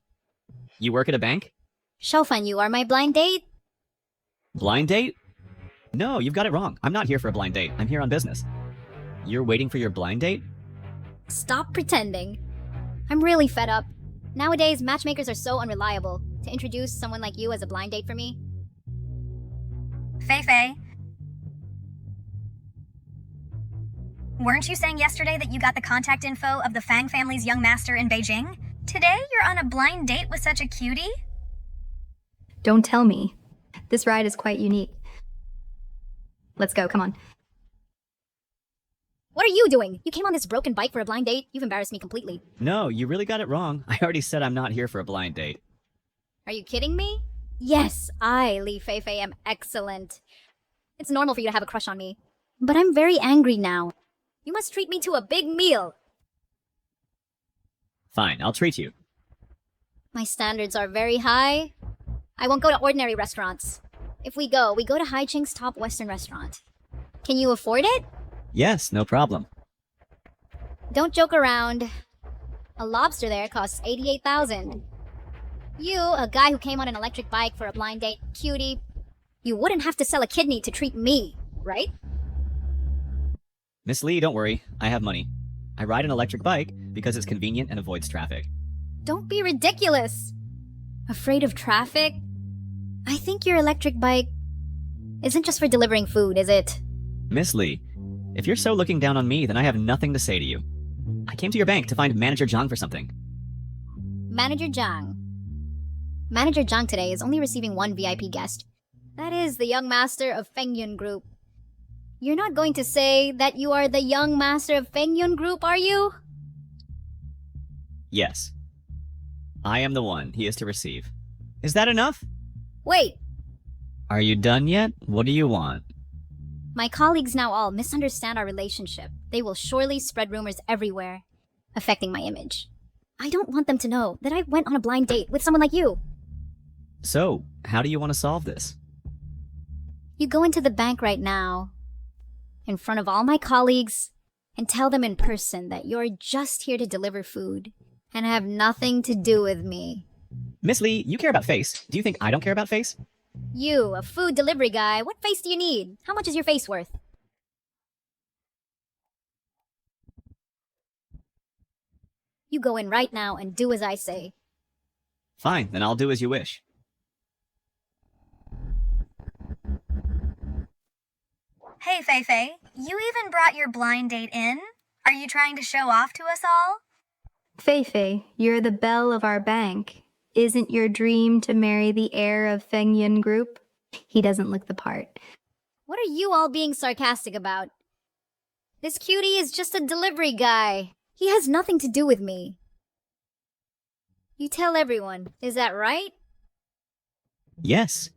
You work at a bank? Xiao Fan, you are my blind date? Blind date? No, you've got it wrong. I'm not here for a blind date. I'm here on business. You're waiting for your blind date? Stop pretending. I'm really fed up. Nowadays, matchmakers are so unreliable. To introduce someone like you as a blind date for me? Feifei. Weren't you saying yesterday that you got the contact info of the Fang family's young master in Beijing? Today you're on a blind date with such a cutie? Don't tell me. This ride is quite unique. Let's go, come on. What are you doing? You came on this broken bike for a blind date? You've embarrassed me completely. No, you really got it wrong. I already said I'm not here for a blind date. Are you kidding me? Yes, I, Li Feifei, am excellent. It's normal for you to have a crush on me. But I'm very angry now. You must treat me to a big meal. Fine, I'll treat you. My standards are very high. I won't go to ordinary restaurants. If we go to Hai Ching's top Western restaurant. Can you afford it? Yes, no problem. Don't joke around. A lobster there costs 88,000. You, a guy who came on an electric bike for a blind date, cutie, you wouldn't have to sell a kidney to treat me, right? Miss Lee, don't worry. I have money. I ride an electric bike because it's convenient and avoids traffic. Don't be ridiculous. Afraid of traffic? I think your electric bike isn't just for delivering food, is it? Miss Lee, if you're so looking down on me, then I have nothing to say to you. I came to your bank to find Manager Jiang for something. Manager Jiang. Manager Jiang today is only receiving one VIP guest. That is the young master of Fengyun Group. You're not going to say that you are the young master of Fengyun Group, are you? Yes. I am the one he is to receive. Is that enough? Wait! Are you done yet? What do you want? My colleagues now all misunderstand our relationship. They will surely spread rumors everywhere, affecting my image. I don't want them to know that I went on a blind date with someone like you. So, how do you want to solve this? You go into the bank right now, in front of all my colleagues, and tell them in person that you're just here to deliver food and have nothing to do with me. Miss Lee, you care about face. Do you think I don't care about face? You, a food delivery guy, what face do you need? How much is your face worth? You go in right now and do as I say. Fine, then I'll do as you wish. Hey, Feifei, you even brought your blind date in? Are you trying to show off to us all? Feifei, you're the belle of our bank. Isn't your dream to marry the heir of Fengyun Group? He doesn't look the part. What are you all being sarcastic about? This cutie is just a delivery guy. He has nothing to do with me. You tell everyone, is that right? Yes.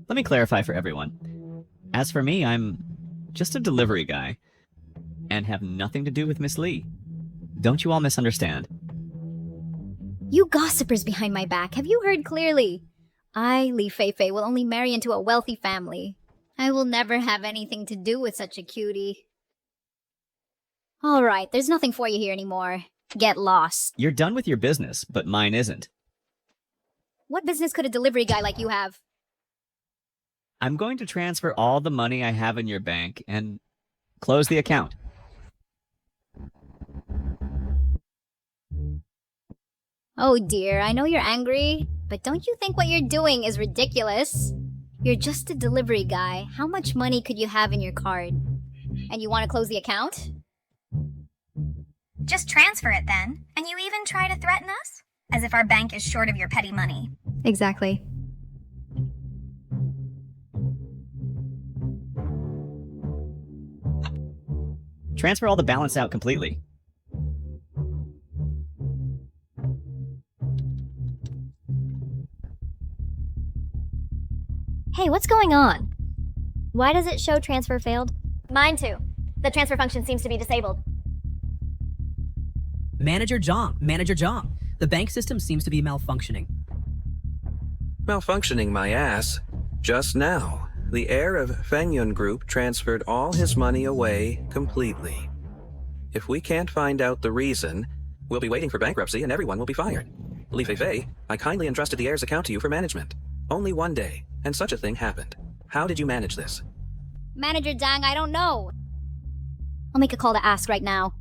Let me clarify for everyone. As for me, I'm just a delivery guy, and have nothing to do with Miss Lee. Don't you all misunderstand? You gossipers behind my back, have you heard clearly? I, Li Feifei, will only marry into a wealthy family. I will never have anything to do with such a cutie. Alright, there's nothing for you here anymore. Get lost. You're done with your business, but mine isn't. What business could a delivery guy like you have? I'm going to transfer all the money I have in your bank and close the account. Oh dear, I know you're angry, but don't you think what you're doing is ridiculous? You're just a delivery guy. How much money could you have in your card? And you want to close the account? Just transfer it then, and you even try to threaten us? As if our bank is short of your petty money. Exactly. Transfer all the balance out completely. Hey, what's going on? Why does it show transfer failed? Mine too. The transfer function seems to be disabled. Manager Zhang. The bank system seems to be malfunctioning. Malfunctioning my ass. Just now, the heir of Fengyun Group transferred all his money away completely. If we can't find out the reason, we'll be waiting for bankruptcy and everyone will be fired. Li Feifei, I kindly entrusted the heir's account to you for management. Only one day, and such a thing happened. How did you manage this? Manager Zhang, I don't know. I'll make a call to ask right now.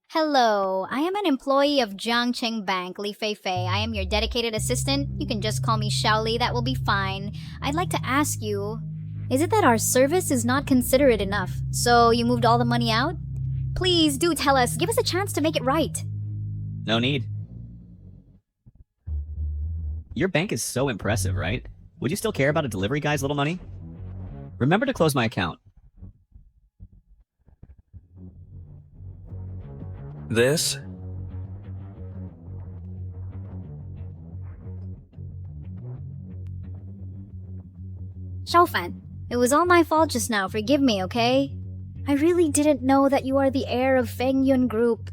Hello, I am an employee of Jiangqing Bank, Li Feifei. I am your dedicated assistant. You can just call me Xiaoli, that will be fine. I'd like to ask you, is it that our service is not considerate enough, so you moved all the money out? Please, do tell us. Give us a chance to make it right. No need. Your bank is so impressive, right? Would you still care about a delivery guy's little money? Remember to close my account. This? Xiaofan, it was all my fault just now. Forgive me, okay? I really didn't know that you are the heir of Fengyun Group.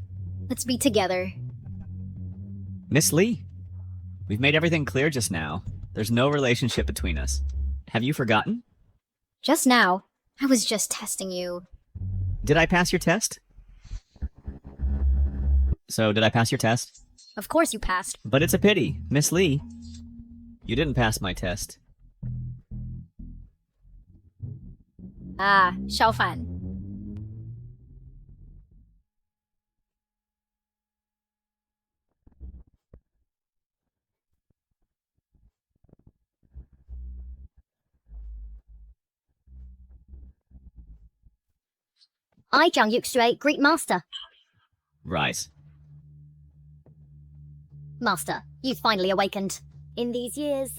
Let's be together. Miss Li, we've made everything clear just now. There's no relationship between us. Have you forgotten? Just now, I was just testing you. Did I pass your test? So, did I pass your test? Of course you passed. But it's a pity, Miss Li. You didn't pass my test. Ah, Xiaofan. I, Zhang Yuxue, greet Master. Rise. Master, you've finally awakened. In these years,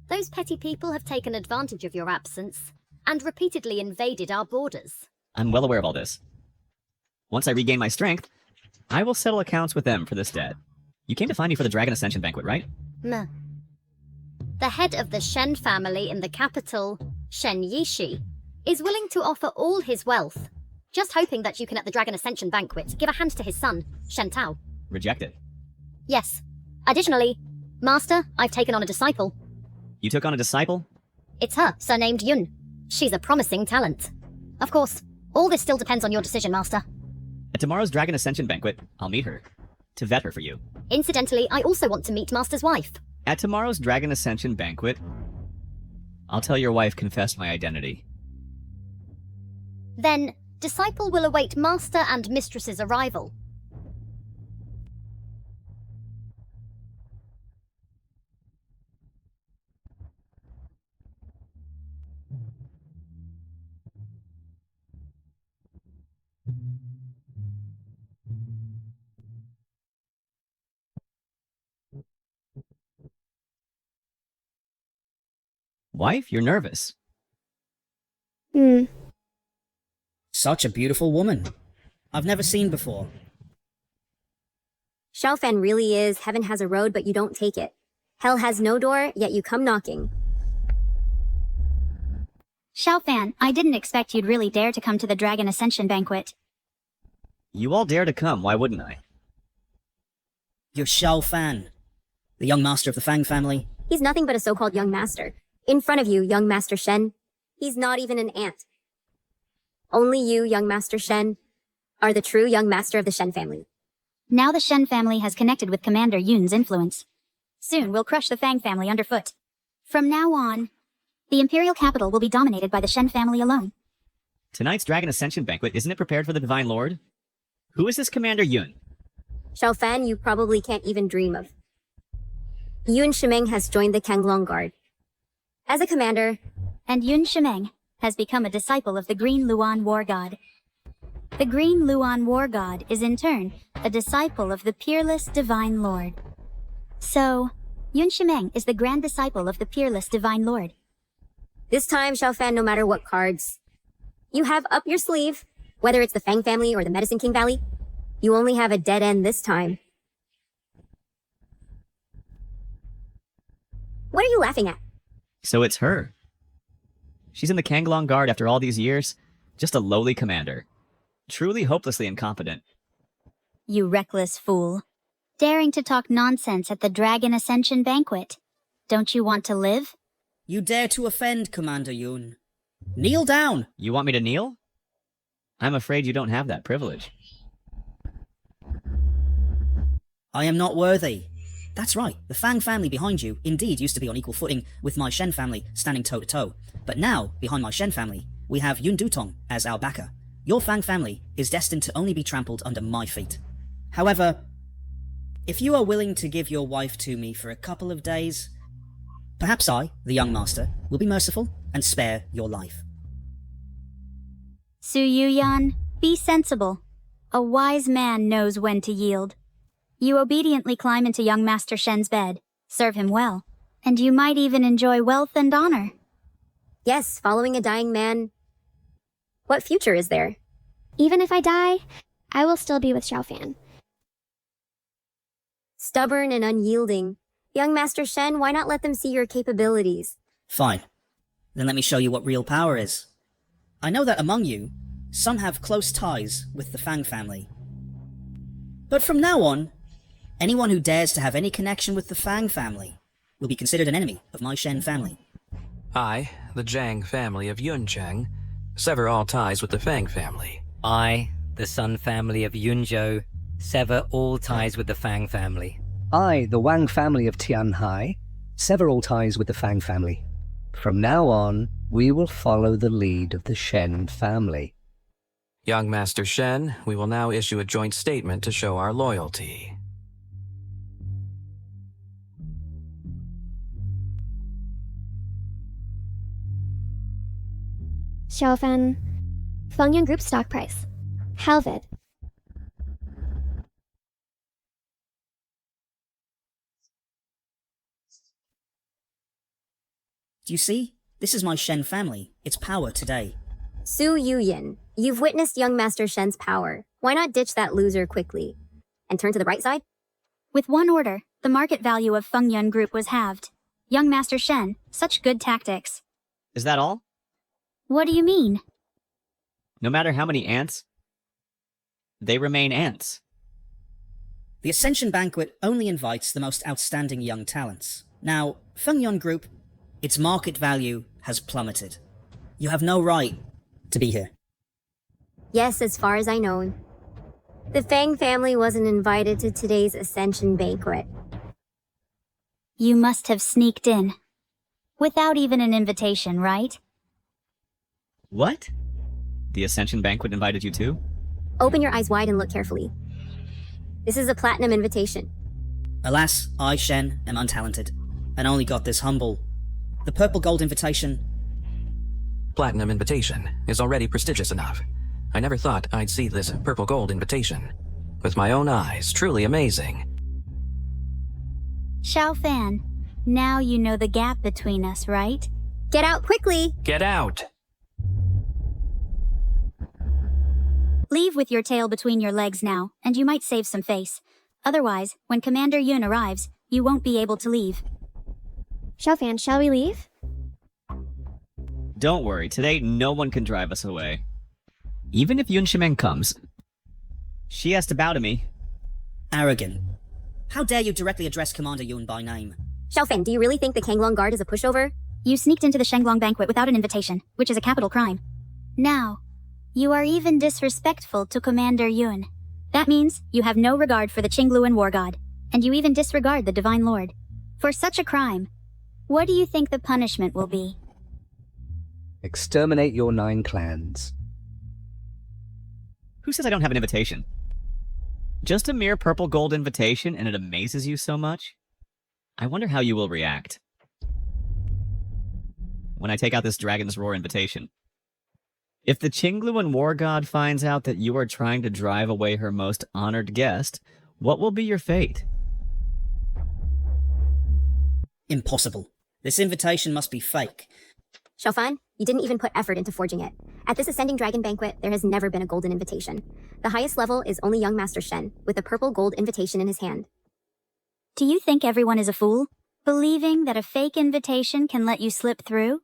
those petty people have taken advantage of your absence and repeatedly invaded our borders. I'm well aware of all this. Once I regain my strength, I will settle accounts with them for this debt. You came to find me for the Dragon Ascension banquet, right? Meh. The head of the Shen family in the capital, Shen Yishi, is willing to offer all his wealth, just hoping that you can at the Dragon Ascension banquet give a hand to his son, Shen Tao. Rejected. Yes. Additionally, Master, I've taken on a disciple. You took on a disciple? It's her, surnamed Yun. She's a promising talent. Of course, all this still depends on your decision, Master. At tomorrow's Dragon Ascension banquet, I'll meet her, to vet her for you. Incidentally, I also want to meet Master's wife. At tomorrow's Dragon Ascension banquet, I'll tell your wife confessed my identity. Then, disciple will await Master and Mistress's arrival. Wife, you're nervous. Such a beautiful woman. I've never seen before. Xiaofan really is heaven has a road, but you don't take it. Hell has no door, yet you come knocking. Xiaofan, I didn't expect you'd really dare to come to the Dragon Ascension banquet. You all dare to come, why wouldn't I? You're Xiaofan, the young master of the Fang family. He's nothing but a so-called young master. In front of you, young Master Shen, he's not even an ant. Only you, young Master Shen, are the true young master of the Shen family. Now the Shen family has connected with Commander Yun's influence. Soon we'll crush the Fang family underfoot. From now on, the Imperial capital will be dominated by the Shen family alone. Tonight's Dragon Ascension banquet, isn't it prepared for the Divine Lord? Who is this Commander Yun? Xiaofan, you probably can't even dream of. Yun Shimeng has joined the Kanglong Guard. As a commander, and Yun Shimeng has become a disciple of the Green Luan War God. The Green Luan War God is in turn a disciple of the peerless Divine Lord. So, Yun Shimeng is the grand disciple of the peerless Divine Lord. This time, Xiaofan, no matter what cards you have up your sleeve, whether it's the Fang family or the Medicine King Valley, you only have a dead end this time. What are you laughing at? So it's her. She's in the Kanglong Guard after all these years, just a lowly commander. Truly hopelessly incompetent. You reckless fool. Daring to talk nonsense at the Dragon Ascension banquet. Don't you want to live? You dare to offend Commander Yun. Kneel down! You want me to kneel? I'm afraid you don't have that privilege. I am not worthy. That's right, the Fang family behind you indeed used to be on equal footing with my Shen family standing toe-to-toe. But now, behind my Shen family, we have Yun Dutong as our backer. Your Fang family is destined to only be trampled under my feet. However, if you are willing to give your wife to me for a couple of days, perhaps I, the young master, will be merciful and spare your life. Su Yuyan, be sensible. A wise man knows when to yield. You obediently climb into young Master Shen's bed, serve him well, and you might even enjoy wealth and honor. Yes, following a dying man. What future is there? Even if I die, I will still be with Xiaofan. Stubborn and unyielding. Young Master Shen, why not let them see your capabilities? Fine. Then let me show you what real power is. I know that among you, some have close ties with the Fang family. But from now on, anyone who dares to have any connection with the Fang family will be considered an enemy of my Shen family. I, the Zhang family of Yuncheng, sever all ties with the Fang family. I, the Sun family of Yunzhou, sever all ties with the Fang family. I, the Wang family of Tianhai, sever all ties with the Fang family. From now on, we will follow the lead of the Shen family. Young Master Shen, we will now issue a joint statement to show our loyalty. Xiaofan, Fengyun Group stock price. Halvid. Do you see? This is my Shen family. Its power today. Su Yuyin, you've witnessed young Master Shen's power. Why not ditch that loser quickly? And turn to the bright side? With one order, the market value of Fengyun Group was halved. Young Master Shen, such good tactics. Is that all? What do you mean? No matter how many ants, they remain ants. The Ascension Banquet only invites the most outstanding young talents. Now, Fengyun Group, its market value has plummeted. You have no right to be here. Yes, as far as I know. The Fang family wasn't invited to today's Ascension Banquet. You must have sneaked in. Without even an invitation, right? What? The Ascension Banquet invited you too? Open your eyes wide and look carefully. This is a platinum invitation. Alas, I, Shen, am untalented, and only got this humble. The purple gold invitation. Platinum invitation is already prestigious enough. I never thought I'd see this purple gold invitation. With my own eyes, truly amazing. Xiaofan, now you know the gap between us, right? Get out quickly! Get out! Leave with your tail between your legs now, and you might save some face. Otherwise, when Commander Yun arrives, you won't be able to leave. Xiaofan, shall we leave? Don't worry, today no one can drive us away. Even if Yun Shimeng comes, she has to bow to me. Arrogant. How dare you directly address Commander Yun by name? Xiaofan, do you really think the Kanglong Guard is a pushover? You sneaked into the Shenglong banquet without an invitation, which is a capital crime. Now, you are even disrespectful to Commander Yun. That means you have no regard for the Qingluan war god, and you even disregard the Divine Lord. For such a crime, what do you think the punishment will be? Exterminate your 9 clans. Who says I don't have an invitation? Just a mere purple gold invitation and it amazes you so much? I wonder how you will react when I take out this Dragon's Roar invitation. If the Qingluan war god finds out that you are trying to drive away her most honored guest, what will be your fate? Impossible. This invitation must be fake. Xiaofan, you didn't even put effort into forging it. At this Ascending Dragon banquet, there has never been a golden invitation. The highest level is only young Master Shen, with a purple gold invitation in his hand. Do you think everyone is a fool, believing that a fake invitation can let you slip through?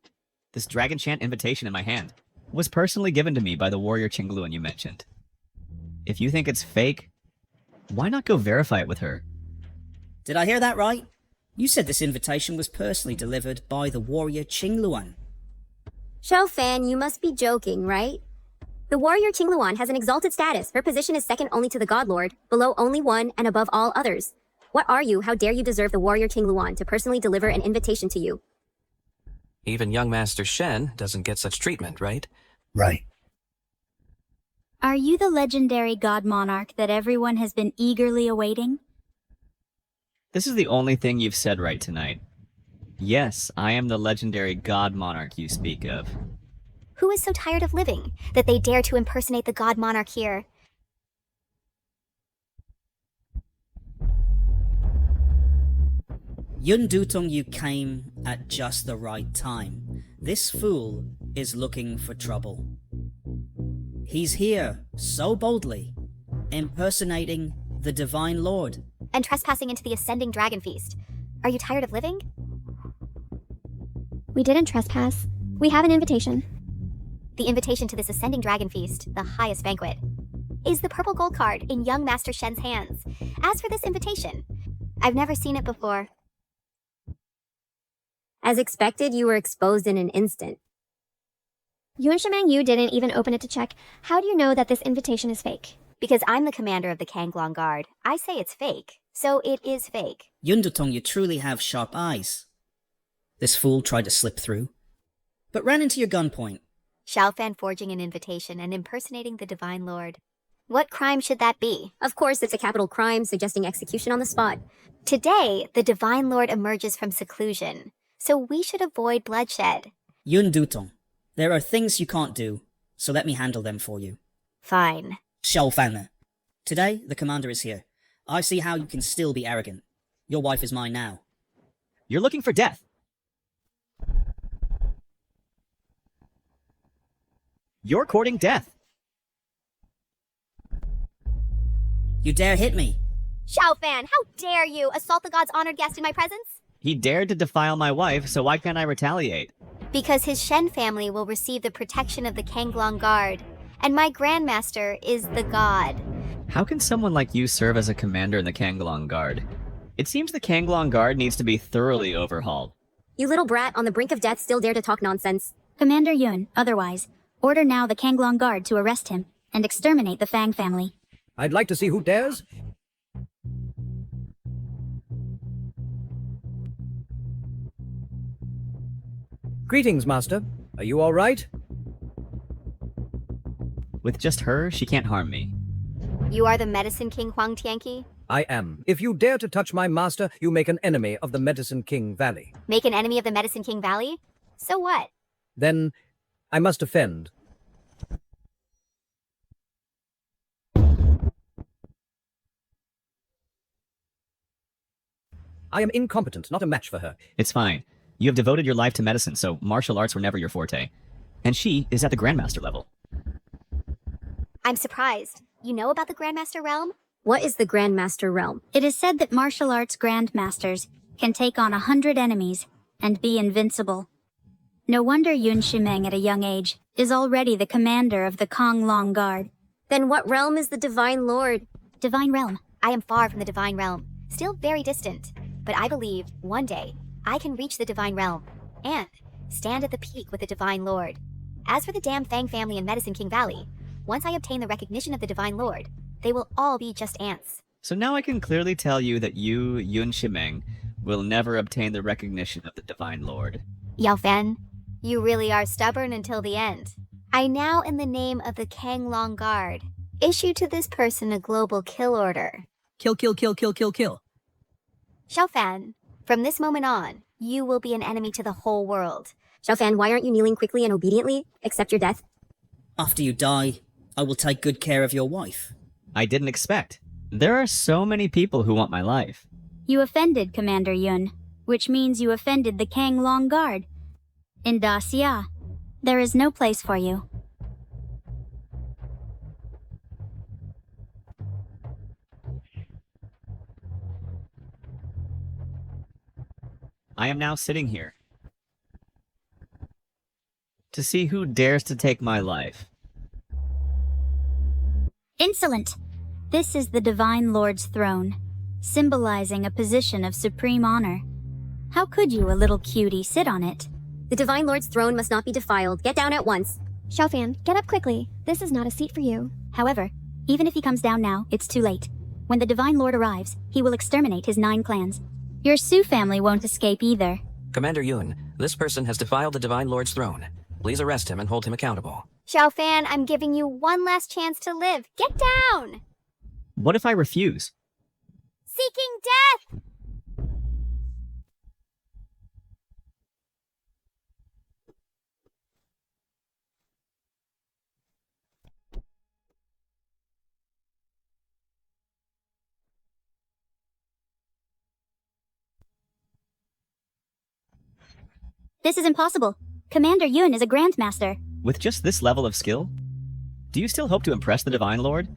This Dragon Chant invitation in my hand was personally given to me by the warrior Qingluan you mentioned. If you think it's fake, why not go verify it with her? Did I hear that right? You said this invitation was personally delivered by the warrior Qingluan. Xiaofan, you must be joking, right? The warrior Qingluan has an exalted status. Her position is second only to the God Lord, below only one, and above all others. What are you? How dare you deserve the warrior Qingluan to personally deliver an invitation to you? Even young Master Shen doesn't get such treatment, right? Right. Are you the legendary god monarch that everyone has been eagerly awaiting? This is the only thing you've said right tonight. Yes, I am the legendary god monarch you speak of. Who is so tired of living that they dare to impersonate the god monarch here? Yun Dutong, you came at just the right time. This fool is looking for trouble. He's here, so boldly, impersonating the Divine Lord. And trespassing into the Ascending Dragon Feast. Are you tired of living? We didn't trespass. We have an invitation. The invitation to this Ascending Dragon Feast, the highest banquet, is the purple gold card in young Master Shen's hands. As for this invitation, I've never seen it before. As expected, you were exposed in an instant. Yun Shimeng Yu didn't even open it to check. How do you know that this invitation is fake? Because I'm the commander of the Kanglong Guard. I say it's fake, so it is fake. Yun Dutong, you truly have sharp eyes. This fool tried to slip through, but ran into your gunpoint. Xiaofan forging an invitation and impersonating the Divine Lord. What crime should that be? Of course, it's a capital crime, suggesting execution on the spot. Today, the Divine Lord emerges from seclusion, so we should avoid bloodshed. Yun Dutong, there are things you can't do, so let me handle them for you. Fine. Xiaofan, today the commander is here. I see how you can still be arrogant. Your wife is mine now. You're looking for death. You're courting death. You dare hit me? Xiaofan, how dare you assault the god's honored guest in my presence? He dared to defile my wife, so why can't I retaliate? Because his Shen family will receive the protection of the Kanglong Guard, and my Grandmaster is the god. How can someone like you serve as a commander in the Kanglong Guard? It seems the Kanglong Guard needs to be thoroughly overhauled. You little brat on the brink of death still dare to talk nonsense. Commander Yun, otherwise, order now the Kanglong Guard to arrest him and exterminate the Fang family. I'd like to see who dares. Greetings, Master. Are you all right? With just her, she can't harm me. You are the Medicine King Huang Tianqi? I am. If you dare to touch my master, you make an enemy of the Medicine King Valley. Make an enemy of the Medicine King Valley? So what? Then I must offend. I am incompetent, not a match for her. It's fine. You have devoted your life to medicine, so martial arts were never your forte. And she is at the Grandmaster level. I'm surprised. You know about the Grandmaster realm? What is the Grandmaster realm? It is said that martial arts grandmasters can take on 100 enemies and be invincible. No wonder Yun Shimeng at a young age is already the commander of the Konglong Guard. Then what realm is the Divine Lord? Divine Realm. I am far from the Divine Realm, still very distant. But I believe, one day, I can reach the Divine Realm, and stand at the peak with the Divine Lord. As for the damn Fang family in Medicine King Valley, once I obtain the recognition of the Divine Lord, they will all be just ants. So now I can clearly tell you that you, Yun Shimeng, will never obtain the recognition of the Divine Lord. Yao Fan, you really are stubborn until the end. I now, in the name of the Konglong Guard, issue to this person a global kill order. Kill, kill, kill, kill, kill, kill. Xiao Fan, from this moment on, you will be an enemy to the whole world. Xiao Fan, why aren't you kneeling quickly and obediently? Accept your death. After you die, I will take good care of your wife. I didn't expect. There are so many people who want my life. You offended Commander Yun, which means you offended the Konglong Guard. In EDSA, there is no place for you. I am now sitting here to see who dares to take my life. Insolent! This is the Divine Lord's throne, symbolizing a position of supreme honor. How could you, a little cutie, sit on it? The Divine Lord's throne must not be defiled. Get down at once. Xiao Fan, get up quickly. This is not a seat for you. However, even if he comes down now, it's too late. When the Divine Lord arrives, he will exterminate his 9 clans. Your Su family won't escape either. Commander Yun, this person has defiled the Divine Lord's throne. Please arrest him and hold him accountable. Xiao Fan, I'm giving you one last chance to live. Get down! What if I refuse? Seeking death! This is impossible. Commander Yun is a Grandmaster. With just this level of skill? Do you still hope to impress the Divine Lord?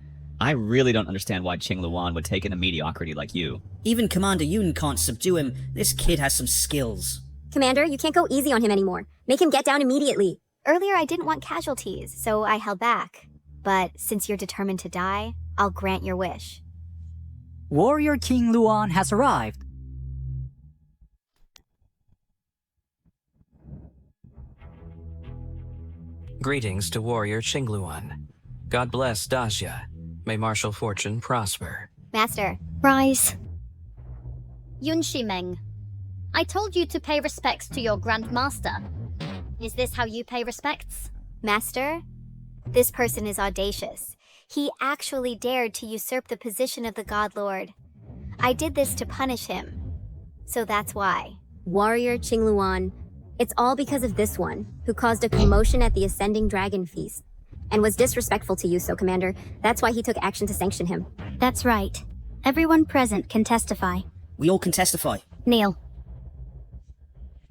I really don't understand why Qing Luan would take in a mediocrity like you. Even Commander Yun can't subdue him. This kid has some skills. Commander, you can't go easy on him anymore. Make him get down immediately. Earlier I didn't want casualties, so I held back. But since you're determined to die, I'll grant your wish. Warrior King Luan has arrived. Greetings to Warrior Qingluan. God bless Daxia. May martial fortune prosper. Master. Rise. Yun Shimeng, I told you to pay respects to your Grandmaster. Is this how you pay respects? Master, this person is audacious. He actually dared to usurp the position of the God Lord. I did this to punish him. So that's why. Warrior Qingluan, it's all because of this one, who caused a commotion at the Ascending Dragon Feast, and was disrespectful to you, so Commander, that's why he took action to sanction him. That's right. Everyone present can testify. We all can testify. Kneel.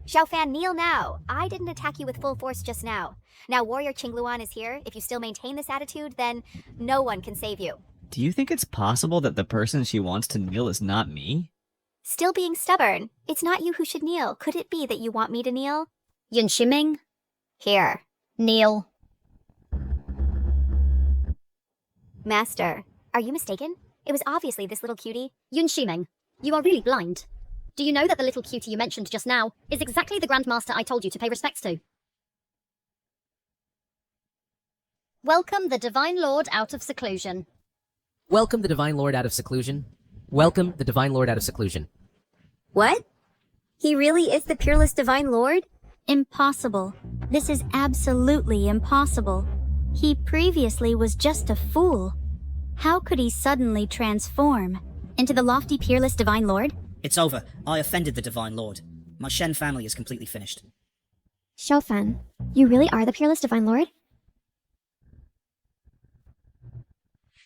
Xiao Fan, kneel now. I didn't attack you with full force just now. Now Warrior Qingluan is here. If you still maintain this attitude, then no one can save you. Do you think it's possible that the person she wants to kneel is not me? Still being stubborn. It's not you who should kneel. Could it be that you want me to kneel? Yun Shimeng, Here. kneel. Master, are you mistaken? It was obviously this little cutie. Yun Shimeng, you are really blind. Do you know that the little cutie you mentioned just now is exactly the Grandmaster I told you to pay respects to? Welcome the Divine Lord out of seclusion. Welcome the Divine Lord out of seclusion. Welcome the Divine Lord out of seclusion. What? He really is the peerless Divine Lord? Impossible. This is absolutely impossible. He previously was just a fool. How could he suddenly transform into the lofty, peerless Divine Lord? It's over. I offended the Divine Lord. My Shen family is completely finished. Xiao Fan, you really are the peerless Divine Lord?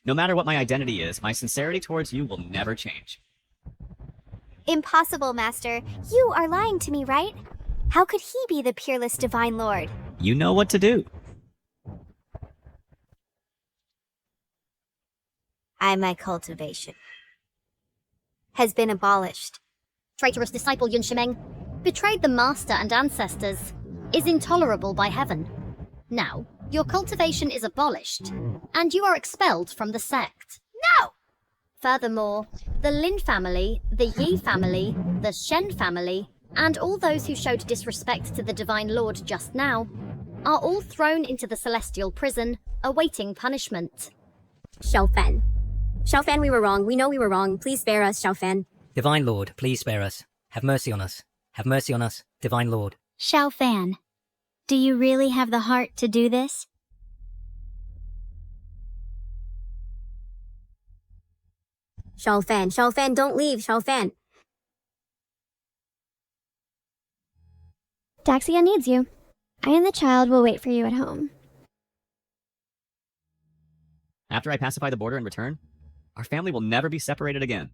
No matter what my identity is, my sincerity towards you will never change. Impossible, Master. You are lying to me, right? How could he be the peerless Divine Lord? You know what to do. My cultivation has been abolished. Traitorous disciple Yun Shimeng betrayed the Master and ancestors. is intolerable by heaven. Now, your cultivation is abolished, and you are expelled from the sect. No! Furthermore, the Lin family, the Yi family, the Shen family, and all those who showed disrespect to the Divine Lord just now, are all thrown into the celestial prison, awaiting punishment. Xiaofan. Xiaofan, we were wrong. We know we were wrong. Please spare us, Xiaofan. Divine Lord, please spare us. Have mercy on us. Have mercy on us, Divine Lord. Xiaofan, do you really have the heart to do this? Xiaofan, Xiaofan, don't leave, Xiaofan. Daxia needs you. I and the child will wait for you at home. After I pacify the border and return, our family will never be separated again.